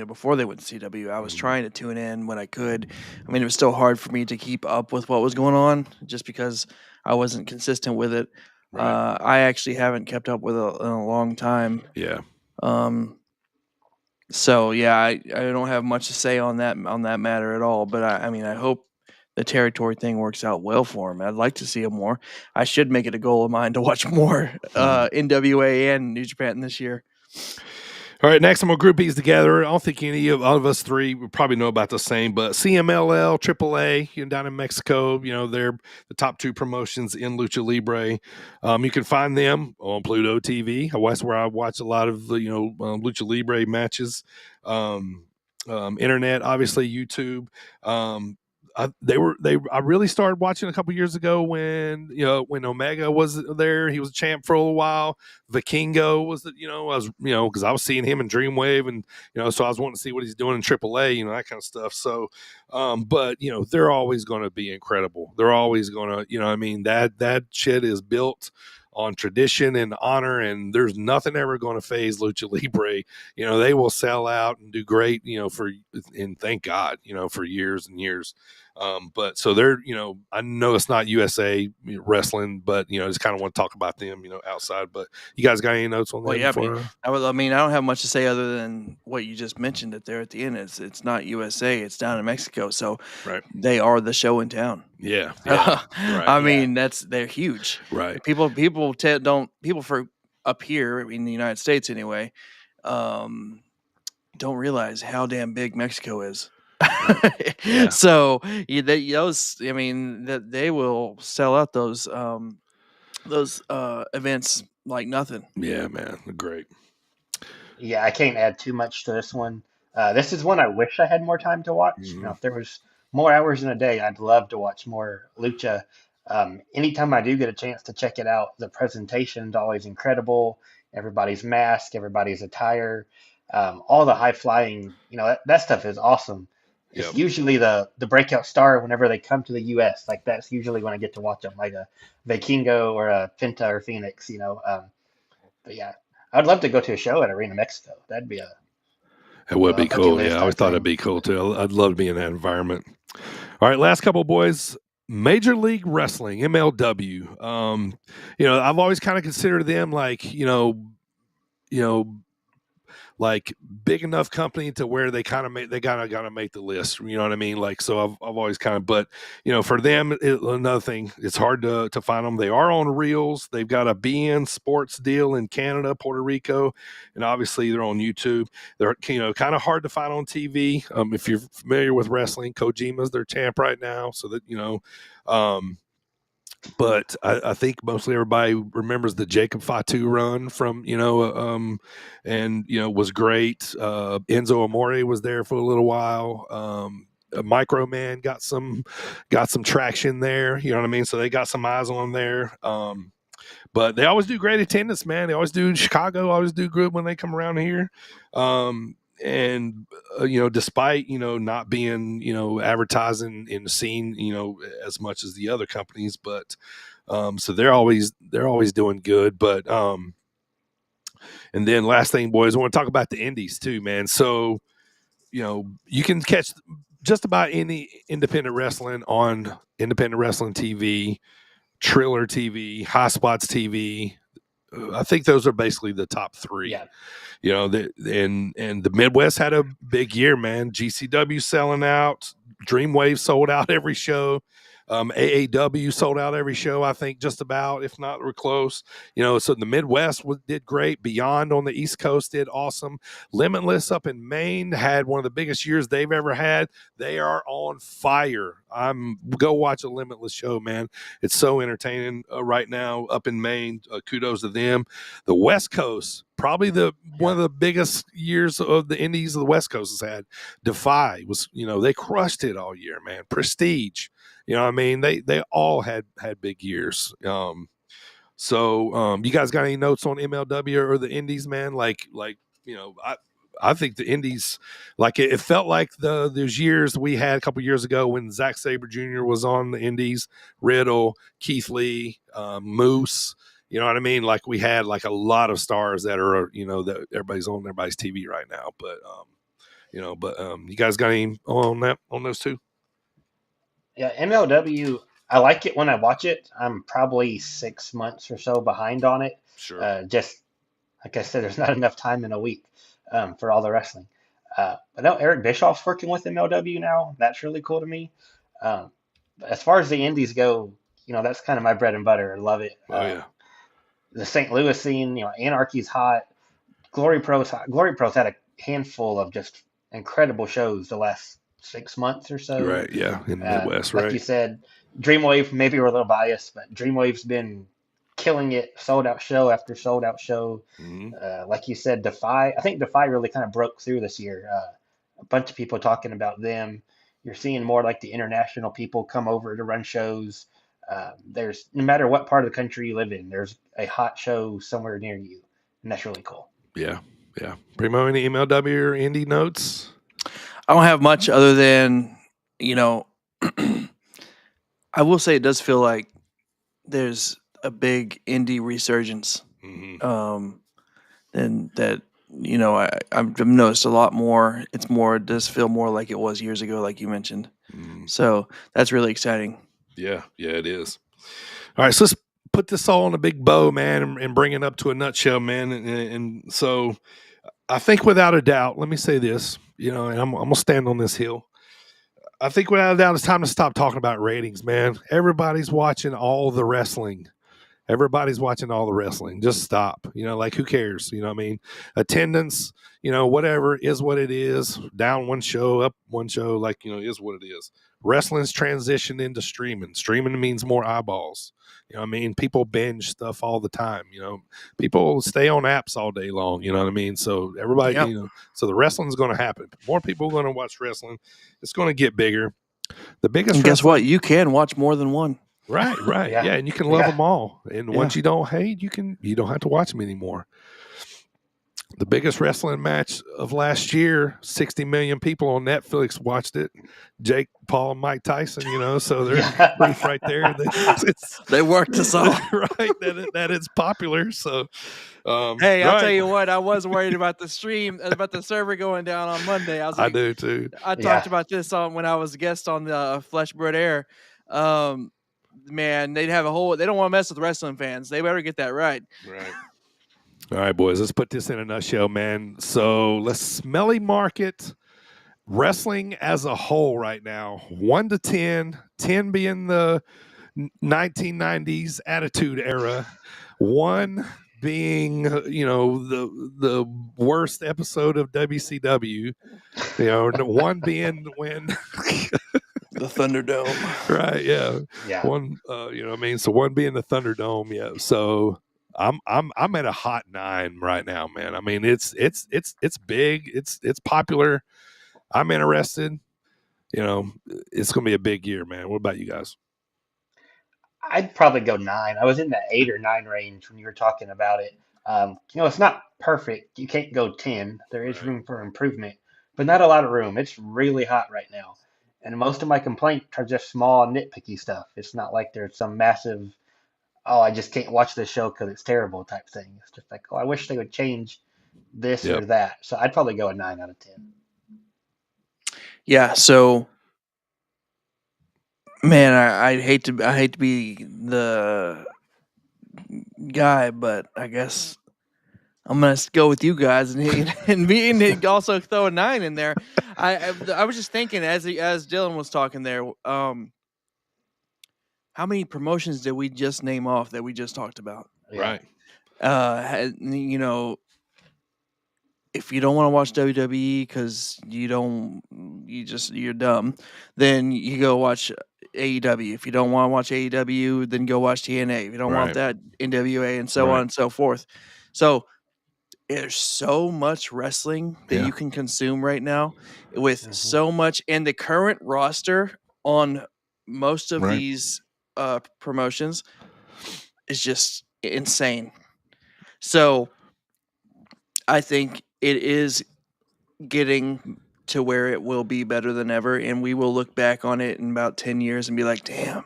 before they went to CW, I was trying to tune in when I could. I mean, it was still hard for me to keep up with what was going on, just because I wasn't consistent with it.
Right.
I actually haven't kept up with it in a long time.
Yeah.
So yeah, I don't have much to say on that matter at all. But I hope the territory thing works out well for him. I'd like to see him more. I should make it a goal of mine to watch more NWA and New Japan this year.
All right, next I'm going to group these together. I don't think any of us three would probably know about the same, but CMLL, AAA, down in Mexico, they're the top two promotions in Lucha Libre. You can find them on Pluto TV. That's where I watch a lot of the, Lucha Libre matches. Internet, obviously, YouTube. I really started watching a couple years ago when Omega was there. He was a champ for a little while. Vikingo was because I was seeing him in Dreamwave, and so I was wanting to see what he's doing in AAA, that kind of stuff. So, but they're always going to be incredible. They're always going to, that shit is built on tradition and honor, and there's nothing ever going to phase Lucha Libre. They will sell out and do great, and thank God, for years and years. But so they're, I know it's not USA wrestling, but just kind of want to talk about them, outside. But you guys got any notes on that?
Well, yeah, I don't have much to say other than what you just mentioned it there at the end. It's not USA, it's down in Mexico, so
right.
They are the show in town.
Yeah.
Right. They're huge.
Right.
People for up here in the United States anyway, don't realize how damn big Mexico is. Yeah. So that they will sell out those events like nothing.
Yeah, man, great.
Yeah, I can't add too much to this one. This is one I wish I had more time to watch.
Mm-hmm.
If there was more hours in a day, I'd love to watch more Lucha. Anytime I do get a chance to check it out, the presentation's always incredible. Everybody's mask, everybody's attire, all the high flying, that stuff is awesome. It's usually the breakout star whenever they come to the U.S. That's usually when I get to watch them, like a Vikingo or a Penta or Phoenix, But yeah, I'd love to go to a show at Arena Mexico. That'd be
it would be cool. Yeah, I always thought it'd be cool too. I'd love to be in that environment. All right, last couple of boys. Major League Wrestling, MLW. I've always kind of considered them like big enough company to where they kind of gotta make the list. You know what I mean? Like, so I've always kind of, but for them, another thing, it's hard to find them. They are on reels. They've got a BN Sports deal in Canada, Puerto Rico, and obviously they're on YouTube. They're kind of hard to find on TV. If you're familiar with wrestling, Kojima's their champ right now, so that but I think mostly everybody remembers the Jacob Fatu run from, was great. Enzo Amore was there for a little while. Micro Man got some traction there. You know what I mean? So they got some eyes on there. But they always do great attendance, man. They always do in Chicago, always do good when they come around here. Despite not being advertising in the scene as much as the other companies, but so they're always doing good. But and then last thing, boys, I want to talk about the indies too, man. So you can catch just about any independent wrestling on Independent Wrestling TV, Triller TV, High Spots TV. I think those are basically the top three.
Yeah.
And the Midwest had a big year, man. GCW selling out, Dreamwave sold out every show. AAW sold out every show, I think, just about, if not, we're close. So the Midwest did great. Beyond on the East Coast did awesome. Limitless up in Maine had one of the biggest years they've ever had. They are on fire. Go watch a Limitless show, man. It's so entertaining right now up in Maine. Kudos to them. The West Coast, probably one of the biggest years of the indies the West Coast has had. Defy was, they crushed it all year, man. Prestige. You know what I mean? They all had big years. So you guys got any notes on MLW or the indies, man? I think the indies, like it felt like those years we had a couple years ago when Zack Sabre Jr. was on the indies, Riddle, Keith Lee, Moose. You know what I mean? Like we had like a lot of stars that are, that everybody's on everybody's TV right now. But you guys got any on those two?
Yeah, MLW, I like it when I watch it. I'm probably 6 months or so behind on it.
Sure.
Just like I said, there's not enough time in a week for all the wrestling. But no, Eric Bischoff's working with MLW now. That's really cool to me. As far as the indies go, that's kind of my bread and butter. I love it.
Yeah.
The St. Louis scene, Anarchy's hot. Glory Pro's hot. Glory Pro's had a handful of just incredible shows the last 6 months or so.
Right, yeah, in the Midwest, right.
Like you said, Dreamwave, maybe we're a little biased, but Dreamwave's been killing it, sold out show after sold out show.
Mm-hmm.
Like you said, Defy, I think Defy really kind of broke through this year. A bunch of people talking about them. You're seeing more like the international people come over to run shows. There's, no matter what part of the country you live in, there's a hot show somewhere near you, and that's really cool.
Yeah. Primo, any MLW or indie notes?
I don't have much other than, I will say it does feel like there's a big indie resurgence.
Mm-hmm.
And that, I've noticed a lot more. It does feel more like it was years ago, like you mentioned.
Mm-hmm.
So that's really exciting.
Yeah, it is. All right, so let's put this all on a big bow, man, and bring it up to a nutshell, man. And so I think without a doubt, let me say this, and I'm going to stand on this hill. I think without a doubt, it's time to stop talking about ratings, man. Everybody's watching all the wrestling. Just stop. Who cares? You know what I mean? Attendance, whatever is what it is. Down one show, up one show, is what it is. Wrestling's transitioned into streaming. Streaming means more eyeballs. You know what I mean? People binge stuff all the time. People stay on apps all day long. You know what I mean? So everybody, so the wrestling's going to happen. More people are going to watch wrestling. It's going to get bigger. The biggest.
And guess what? You can watch more than one.
Right. Yeah, and you can love them all. And once you don't hate, you don't have to watch them anymore. The biggest wrestling match of last year, 60 million people on Netflix watched it. Jake Paul, Mike Tyson, so they're proof right there.
They worked us all.
Right, that it's popular. So,
hey, I'll tell you what, I was worried about the stream, about the server going down on Monday. I
do too.
I talked about this when I was a guest on the Fleshbird Air. Man, they don't want to mess with wrestling fans. They better get that right.
Right. All right, boys, let's put this in a nutshell, man. So let's smelly market wrestling as a whole right now. 1 to 10, 10 being the 1990s Attitude Era, 1 being the worst episode of WCW, 1 being when
The Thunderdome.
right, yeah. 1 so 1 being the Thunderdome, yeah. So I'm at a hot 9 right now, man. I mean, it's big, it's popular. I'm interested. It's going to be a big year, man. What about you guys?
I'd probably go 9. I was in the 8 or 9 range when you were talking about it. It's not perfect. You can't go 10. There is room for improvement, but not a lot of room. It's really hot right now. And most of my complaints are just small, nitpicky stuff. It's not like there's some massive, oh, I just can't watch this show because it's terrible type thing. It's just like, oh, I wish they would change this or that. So I'd probably go a 9 out of 10.
Yeah, so man, I hate to be the guy, but I guess I'm gonna go with you guys and also throw a 9 in there. I was just thinking as Dylan was talking there, how many promotions did we just name off that we just talked about?
Right.
If you don't want to watch WWE because you're dumb, then you go watch AEW. If you don't want to watch AEW, then go watch TNA. If you don't want that, NWA, and so on and so forth. So there's so much wrestling that you can consume right now with so much, and the current roster on most of these promotions is just insane. So I think it is getting to where it will be better than ever, and we will look back on it in about 10 years and be like, damn.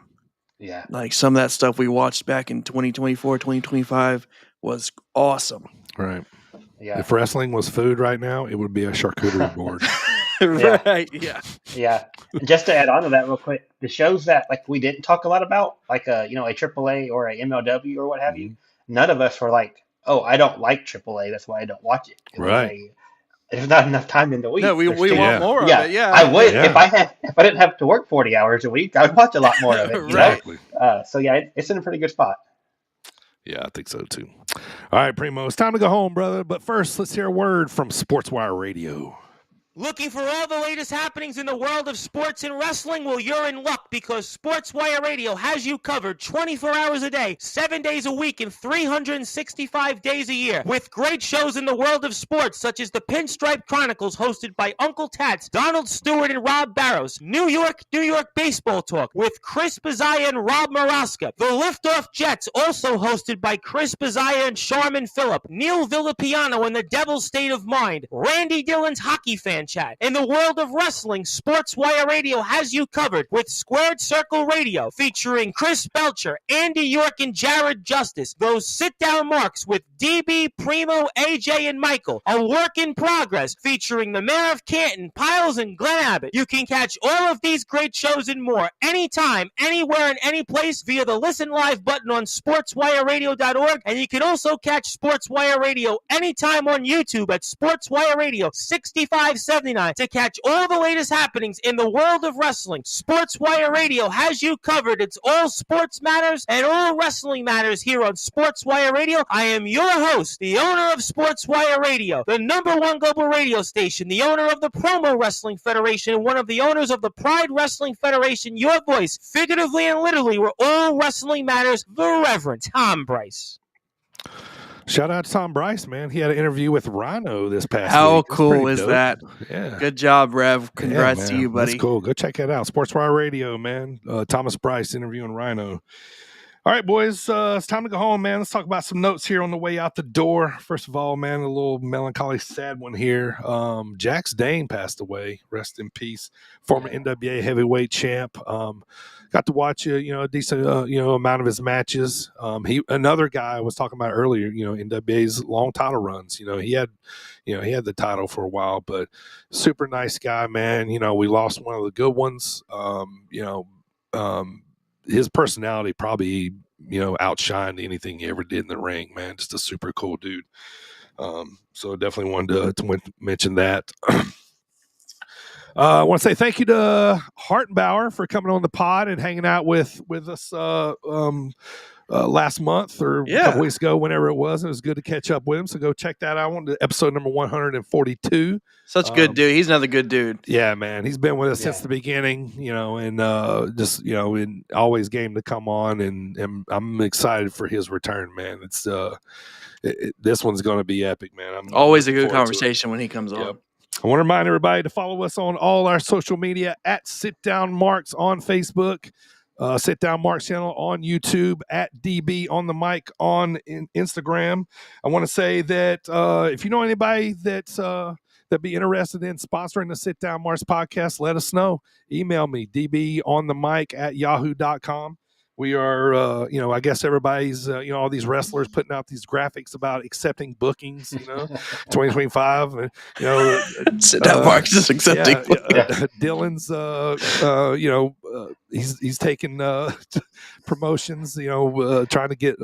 Yeah.
Like some of that stuff we watched back in 2024, 2025 was awesome.
Right.
Yeah.
If wrestling was food right now, it would be a charcuterie board.
Right. Yeah.
Yeah. And just to add on to that real quick, the shows that like we didn't talk a lot about, like a AAA or a MLW or what have you, none of us were like, oh, I don't like AAA, that's why I don't watch it.
Right.
There's not enough time in the week.
No, we want more of it. Yeah.
I would if I didn't have to work 40 hours a week, I would watch a lot more of it.
Exactly.
So yeah, it's in a pretty good spot.
Yeah, I think so too. All right, Primo, it's time to go home, brother. But first, let's hear a word from SportsWire Radio.
Looking for all the latest happenings in the world of sports and wrestling? Well, you're in luck because SportsWire Radio has you covered 24 hours a day, 7 days a week, and 365 days a year. With great shows in the world of sports, such as the Pinstripe Chronicles, hosted by Uncle Tats, Donald Stewart, and Rob Barrows. New York Baseball Talk with Chris Bazaya and Rob Maraska. The Liftoff Jets, also hosted by Chris Bazaya and Sharman Phillip. Neil Villapiano and the Devil's State of Mind. Randy Dillon's Hockey Fan Chat. In the world of wrestling, SportsWire Radio has you covered with Squared Circle Radio, featuring Chris Belcher, Andy York, and Jared Justice. Those sit-down marks with DB, Primo, AJ, and Michael. A work in progress, featuring the Mayor of Canton, Piles, and Glenn Abbott. You can catch all of these great shows and more anytime, anywhere, and any place via the Listen Live button on SportsWireRadio.org, and you can also catch SportsWire Radio anytime on YouTube at SportsWire Radio 6579 to catch all the latest happenings in the world of wrestling. SportsWire Radio has you covered. It's all sports matters and all wrestling matters here on SportsWire Radio. I am your host, the owner of SportsWire Radio, the #1 global radio station, the owner of the Promo Wrestling Federation, and one of the owners of the Pride Wrestling Federation. Your voice, figuratively and literally, where all wrestling matters, the Reverend Tom Bryce.
Shout out to Tom Bryce, man. He had an interview with Rhino this past week.
How cool is that?
Yeah.
Good job, Rev. Congrats to you, buddy.
That's cool. Go check that out. SportsWire Radio, man. Thomas Bryce interviewing Rhino. All right, boys. It's time to go home, man. Let's talk about some notes here on the way out the door. First of all, man, a little melancholy, sad one here. Jax Dane passed away. Rest in peace. Former NWA heavyweight champ. Got to watch a decent amount of his matches. Another guy I was talking about earlier. NWA's long title runs. He had the title for a while, but super nice guy, man. We lost one of the good ones. His personality probably outshined anything he ever did in the ring, man. Just a super cool dude. So definitely wanted to mention that. I want to say thank you to Hartenbauer for coming on the pod and hanging out with us last month or a couple weeks ago, whenever it was. It was good to catch up with him. So go check that out. Episode number 142.
Such a good dude. He's another good dude.
Yeah, man. He's been with us since the beginning, and just, and always game to come on. And I'm excited for his return, man. It's this one's going to be epic, man. I'm
always a good conversation when he comes on.
Yep. I want to remind everybody to follow us on all our social media at Sit Down Marks on Facebook, Sit Down Marks channel on YouTube, at DB on the mic on Instagram. I want to say that if you know anybody that'd be interested in sponsoring the Sit Down Marks podcast, let us know. Email me, dbonthemic@yahoo.com. We are, I guess everybody's, all these wrestlers putting out these graphics about accepting bookings, 2025.
Sit Down Marks is accepting.
Dylan's, he's taking promotions, trying to get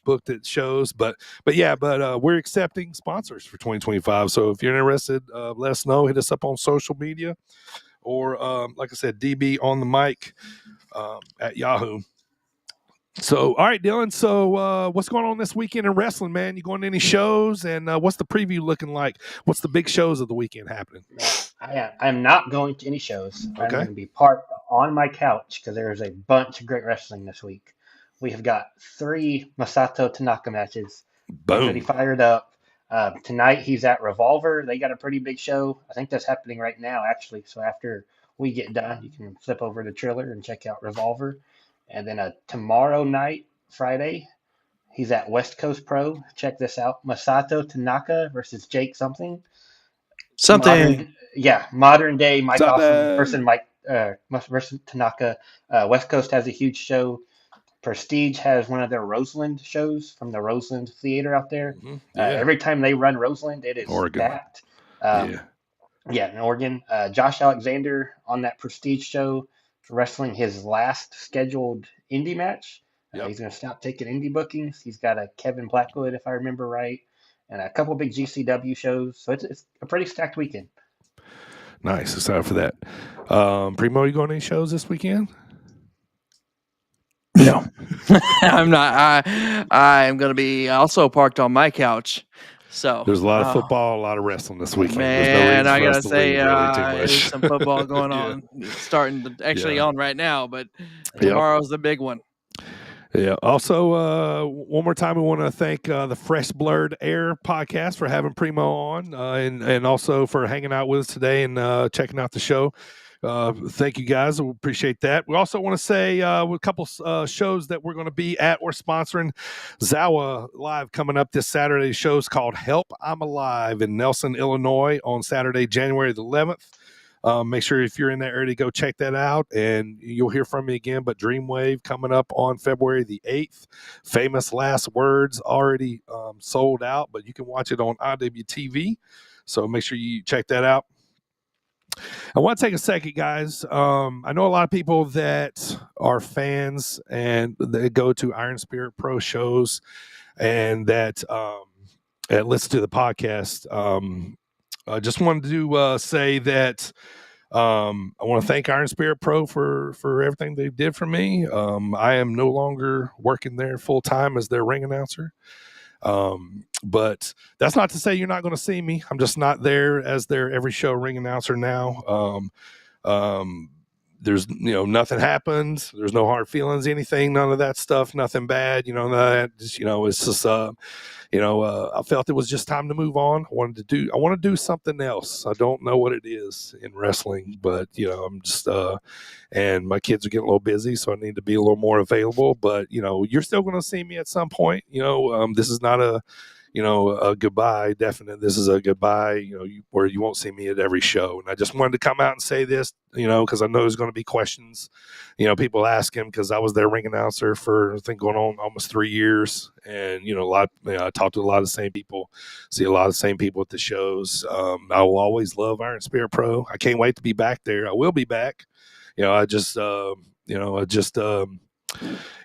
booked at shows. But we're accepting sponsors for 2025. So if you're interested, let us know. Hit us up on social media or, like I said, DB on the mic at Yahoo. So, all right, Dylan. So, what's going on this weekend in wrestling, man? You going to any shows? And what's the preview looking like? What's the big shows of the weekend happening?
I'm not going to any shows. I'm going to be parked on my couch because there's a bunch of great wrestling this week. We have got 3 Masato Tanaka matches.
Boom.
Already fired up. Tonight he's at Revolver. They got a pretty big show. I think that's happening right now, actually. So after we get done, you can flip over to Triller and check out Revolver. And then tomorrow night, Friday, he's at West Coast Pro. Check this out. Masato Tanaka versus Jake something. Modern day Mike Awesome versus Tanaka. West Coast has a huge show. Prestige has one of their Roseland shows from the Roseland Theater out there.
Mm-hmm.
Every time they run Roseland, it is packed. In Oregon. Josh Alexander on that Prestige show, wrestling his last scheduled indie match. He's going to stop taking indie bookings. He's got a Kevin Blackwood, if I remember right, and a couple big GCW shows. So it's a pretty stacked weekend.
Nice. Excited for that. Primo, you going to any shows this weekend?
No, I'm not. I'm going to be also parked on my couch. So
there's a lot of football, a lot of wrestling this weekend.
Man, I gotta say, there's some football going on, starting actually on right now, but tomorrow's the big one.
Yeah. Also, one more time, we want to thank the Fresh Blurred Air podcast for having Primo on, and also for hanging out with us today and checking out the show. Thank you guys. We appreciate that. We also want to say a couple shows that we're going to be at or sponsoring. Zawa Live coming up this Saturday. The show's called Help, I'm Alive in Nelson, Illinois on Saturday, January the 11th. Make sure if you're in that area to go check that out, and you'll hear from me again. But Dreamwave coming up on February the 8th. Famous Last Words already sold out, but you can watch it on IWTV. So make sure you check that out. I want to take a second, guys. I know a lot of people that are fans and they go to Iron Spirit Pro shows and that listen to the podcast. I just wanted to say that I want to thank Iron Spirit Pro for everything they did for me. I am no longer working there full time as their ring announcer. But that's not to say you're not going to see me. I'm just not there as their every show ring announcer now. There's, nothing happens. There's no hard feelings, anything, none of that stuff, nothing bad, that just, it's just, I felt it was just time to move on. I want to do something else. I don't know what it is in wrestling, but I'm just, and my kids are getting a little busy, so I need to be a little more available, but you're still going to see me at some point. This is not a goodbye. Definite. This is a goodbye, where you won't see me at every show. And I just wanted to come out and say this, because I know there's going to be questions, people asking, because I was their ring announcer for, I think, going on almost 3 years. And, I talk to a lot of the same people, see a lot of the same people at the shows. I will always love Iron Spirit Pro. I can't wait to be back there. I will be back.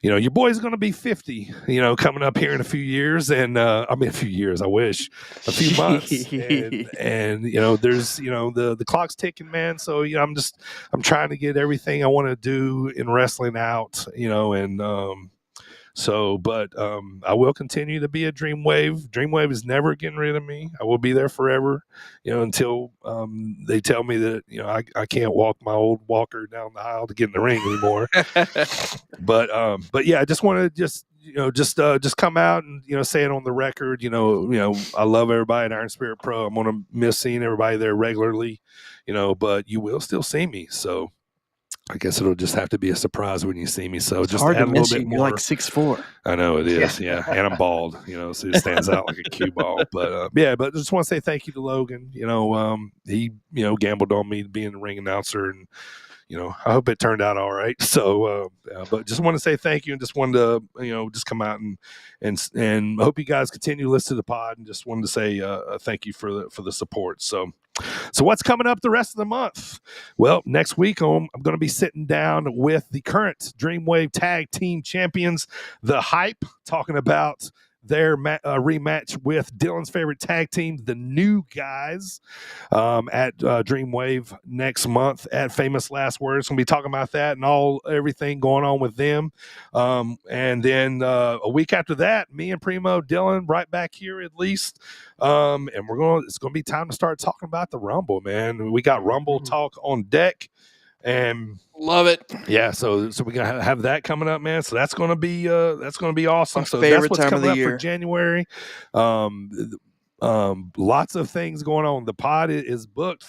your boy's going to be 50, coming up here in a few years. And a few years, I wish, a few months. and there's, the clock's ticking, man. So, I'm trying to get everything I want to do in wrestling out, and but I will continue to be a Dreamwave. Dreamwave is never getting rid of me. I will be there forever, until they tell me that, I can't walk my old walker down the aisle to get in the ring anymore. But yeah, I just want to just come out and, say it on the record. I love everybody at Iron Spirit Pro. I'm going to miss seeing everybody there regularly, but you will still see me. So I guess it'll just have to be a surprise when you see me. So
it's
just
hard
add
to
a little
miss
bit
you.
more.
You're like 6'4".
I know it is, yeah. And I'm bald, so it stands out like a cue ball. But but just want to say thank you to Logan. He gambled on me being the ring announcer, and I hope it turned out all right. So, but just want to say thank you, and just wanted to just come out and hope you guys continue to listen to the pod, and just wanted to say thank you for the support. So what's coming up the rest of the month? Well, next week I'm going to be sitting down with the current Dreamwave Tag Team Champions, The Hype, talking about their rematch with Dylan's favorite tag team, the New Guys, at Dreamwave next month at Famous Last Words. Going to be talking about that and everything going on with them. And then a week after that, me and Primo, Dylan, right back here at least. And it's going to be time to start talking about the Rumble, man. We got Rumble talk on deck. And
love it.
Yeah, so we're gonna have that coming up, man. So that's gonna be awesome.
My
so
favorite
that's what's
time
coming
of the
up
year.
for January. Lots of things going on. The pod is booked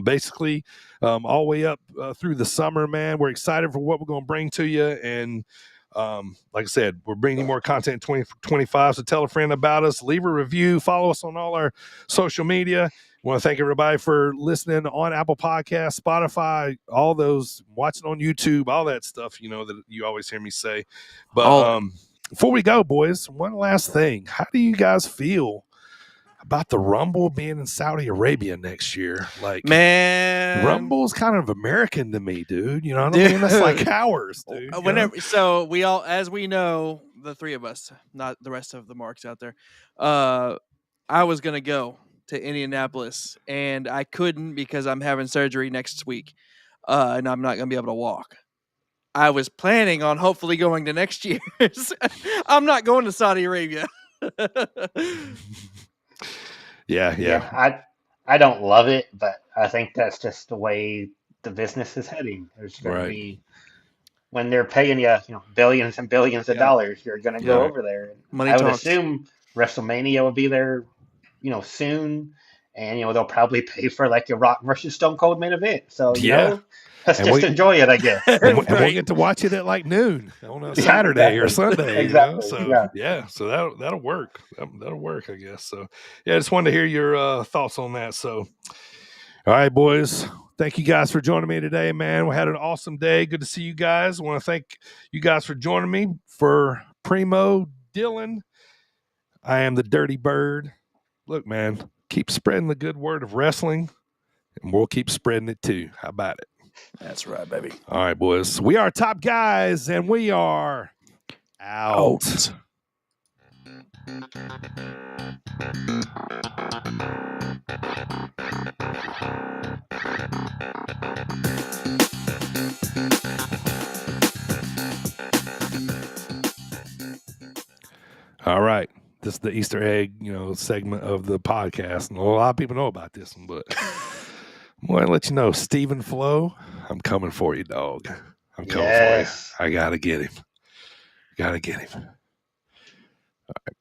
basically all the way up through the summer, man. We're excited for what we're gonna bring to you, and like I said, we're bringing you more content in 2025. So tell a friend about us, leave a review, follow us on all our social media. I want to thank everybody for listening on Apple Podcasts, Spotify, all those, watching on YouTube, all that stuff, that you always hear me say. But before we go, boys, one last thing. How do you guys feel about the Rumble being in Saudi Arabia next year? Like,
man,
Rumble's kind of American to me, dude. You know what I mean? That's like ours, dude.
So we all, as we know, the three of us, not the rest of the marks out there, I was going to go to Indianapolis, and I couldn't because I'm having surgery next week, and I'm not going to be able to walk. I was planning on hopefully going to next year's. I'm not going to Saudi Arabia.
Yeah.
I don't love it, but I think that's just the way the business is heading. There's going to be, when they're paying you, billions and billions of dollars, you're going to go over there.
Money
I would
talks.
assume WrestleMania will be there, soon, and they'll probably pay for like a Rock versus Stone Cold main event. So let's just enjoy it, I guess.
And we'll get to watch it at like noon on a Saturday or Sunday.
Exactly.
So that'll work. That'll work, I guess. So I just wanted to hear your thoughts on that. So, all right, boys. Thank you guys for joining me today, man. We had an awesome day. Good to see you guys. I want to thank you guys for joining me. For Primo, Dylan, I am the Dirty Bird. Look, man, keep spreading the good word of wrestling, and we'll keep spreading it too. How about it?
That's right, baby.
All right, boys. We are Top Guys, and we are out. All right. This is the Easter egg, segment of the podcast. And a lot of people know about this one, but I'm going to let you know, Stephen Flo, I'm coming for you, dog. I'm coming for you. I got to get him. All right.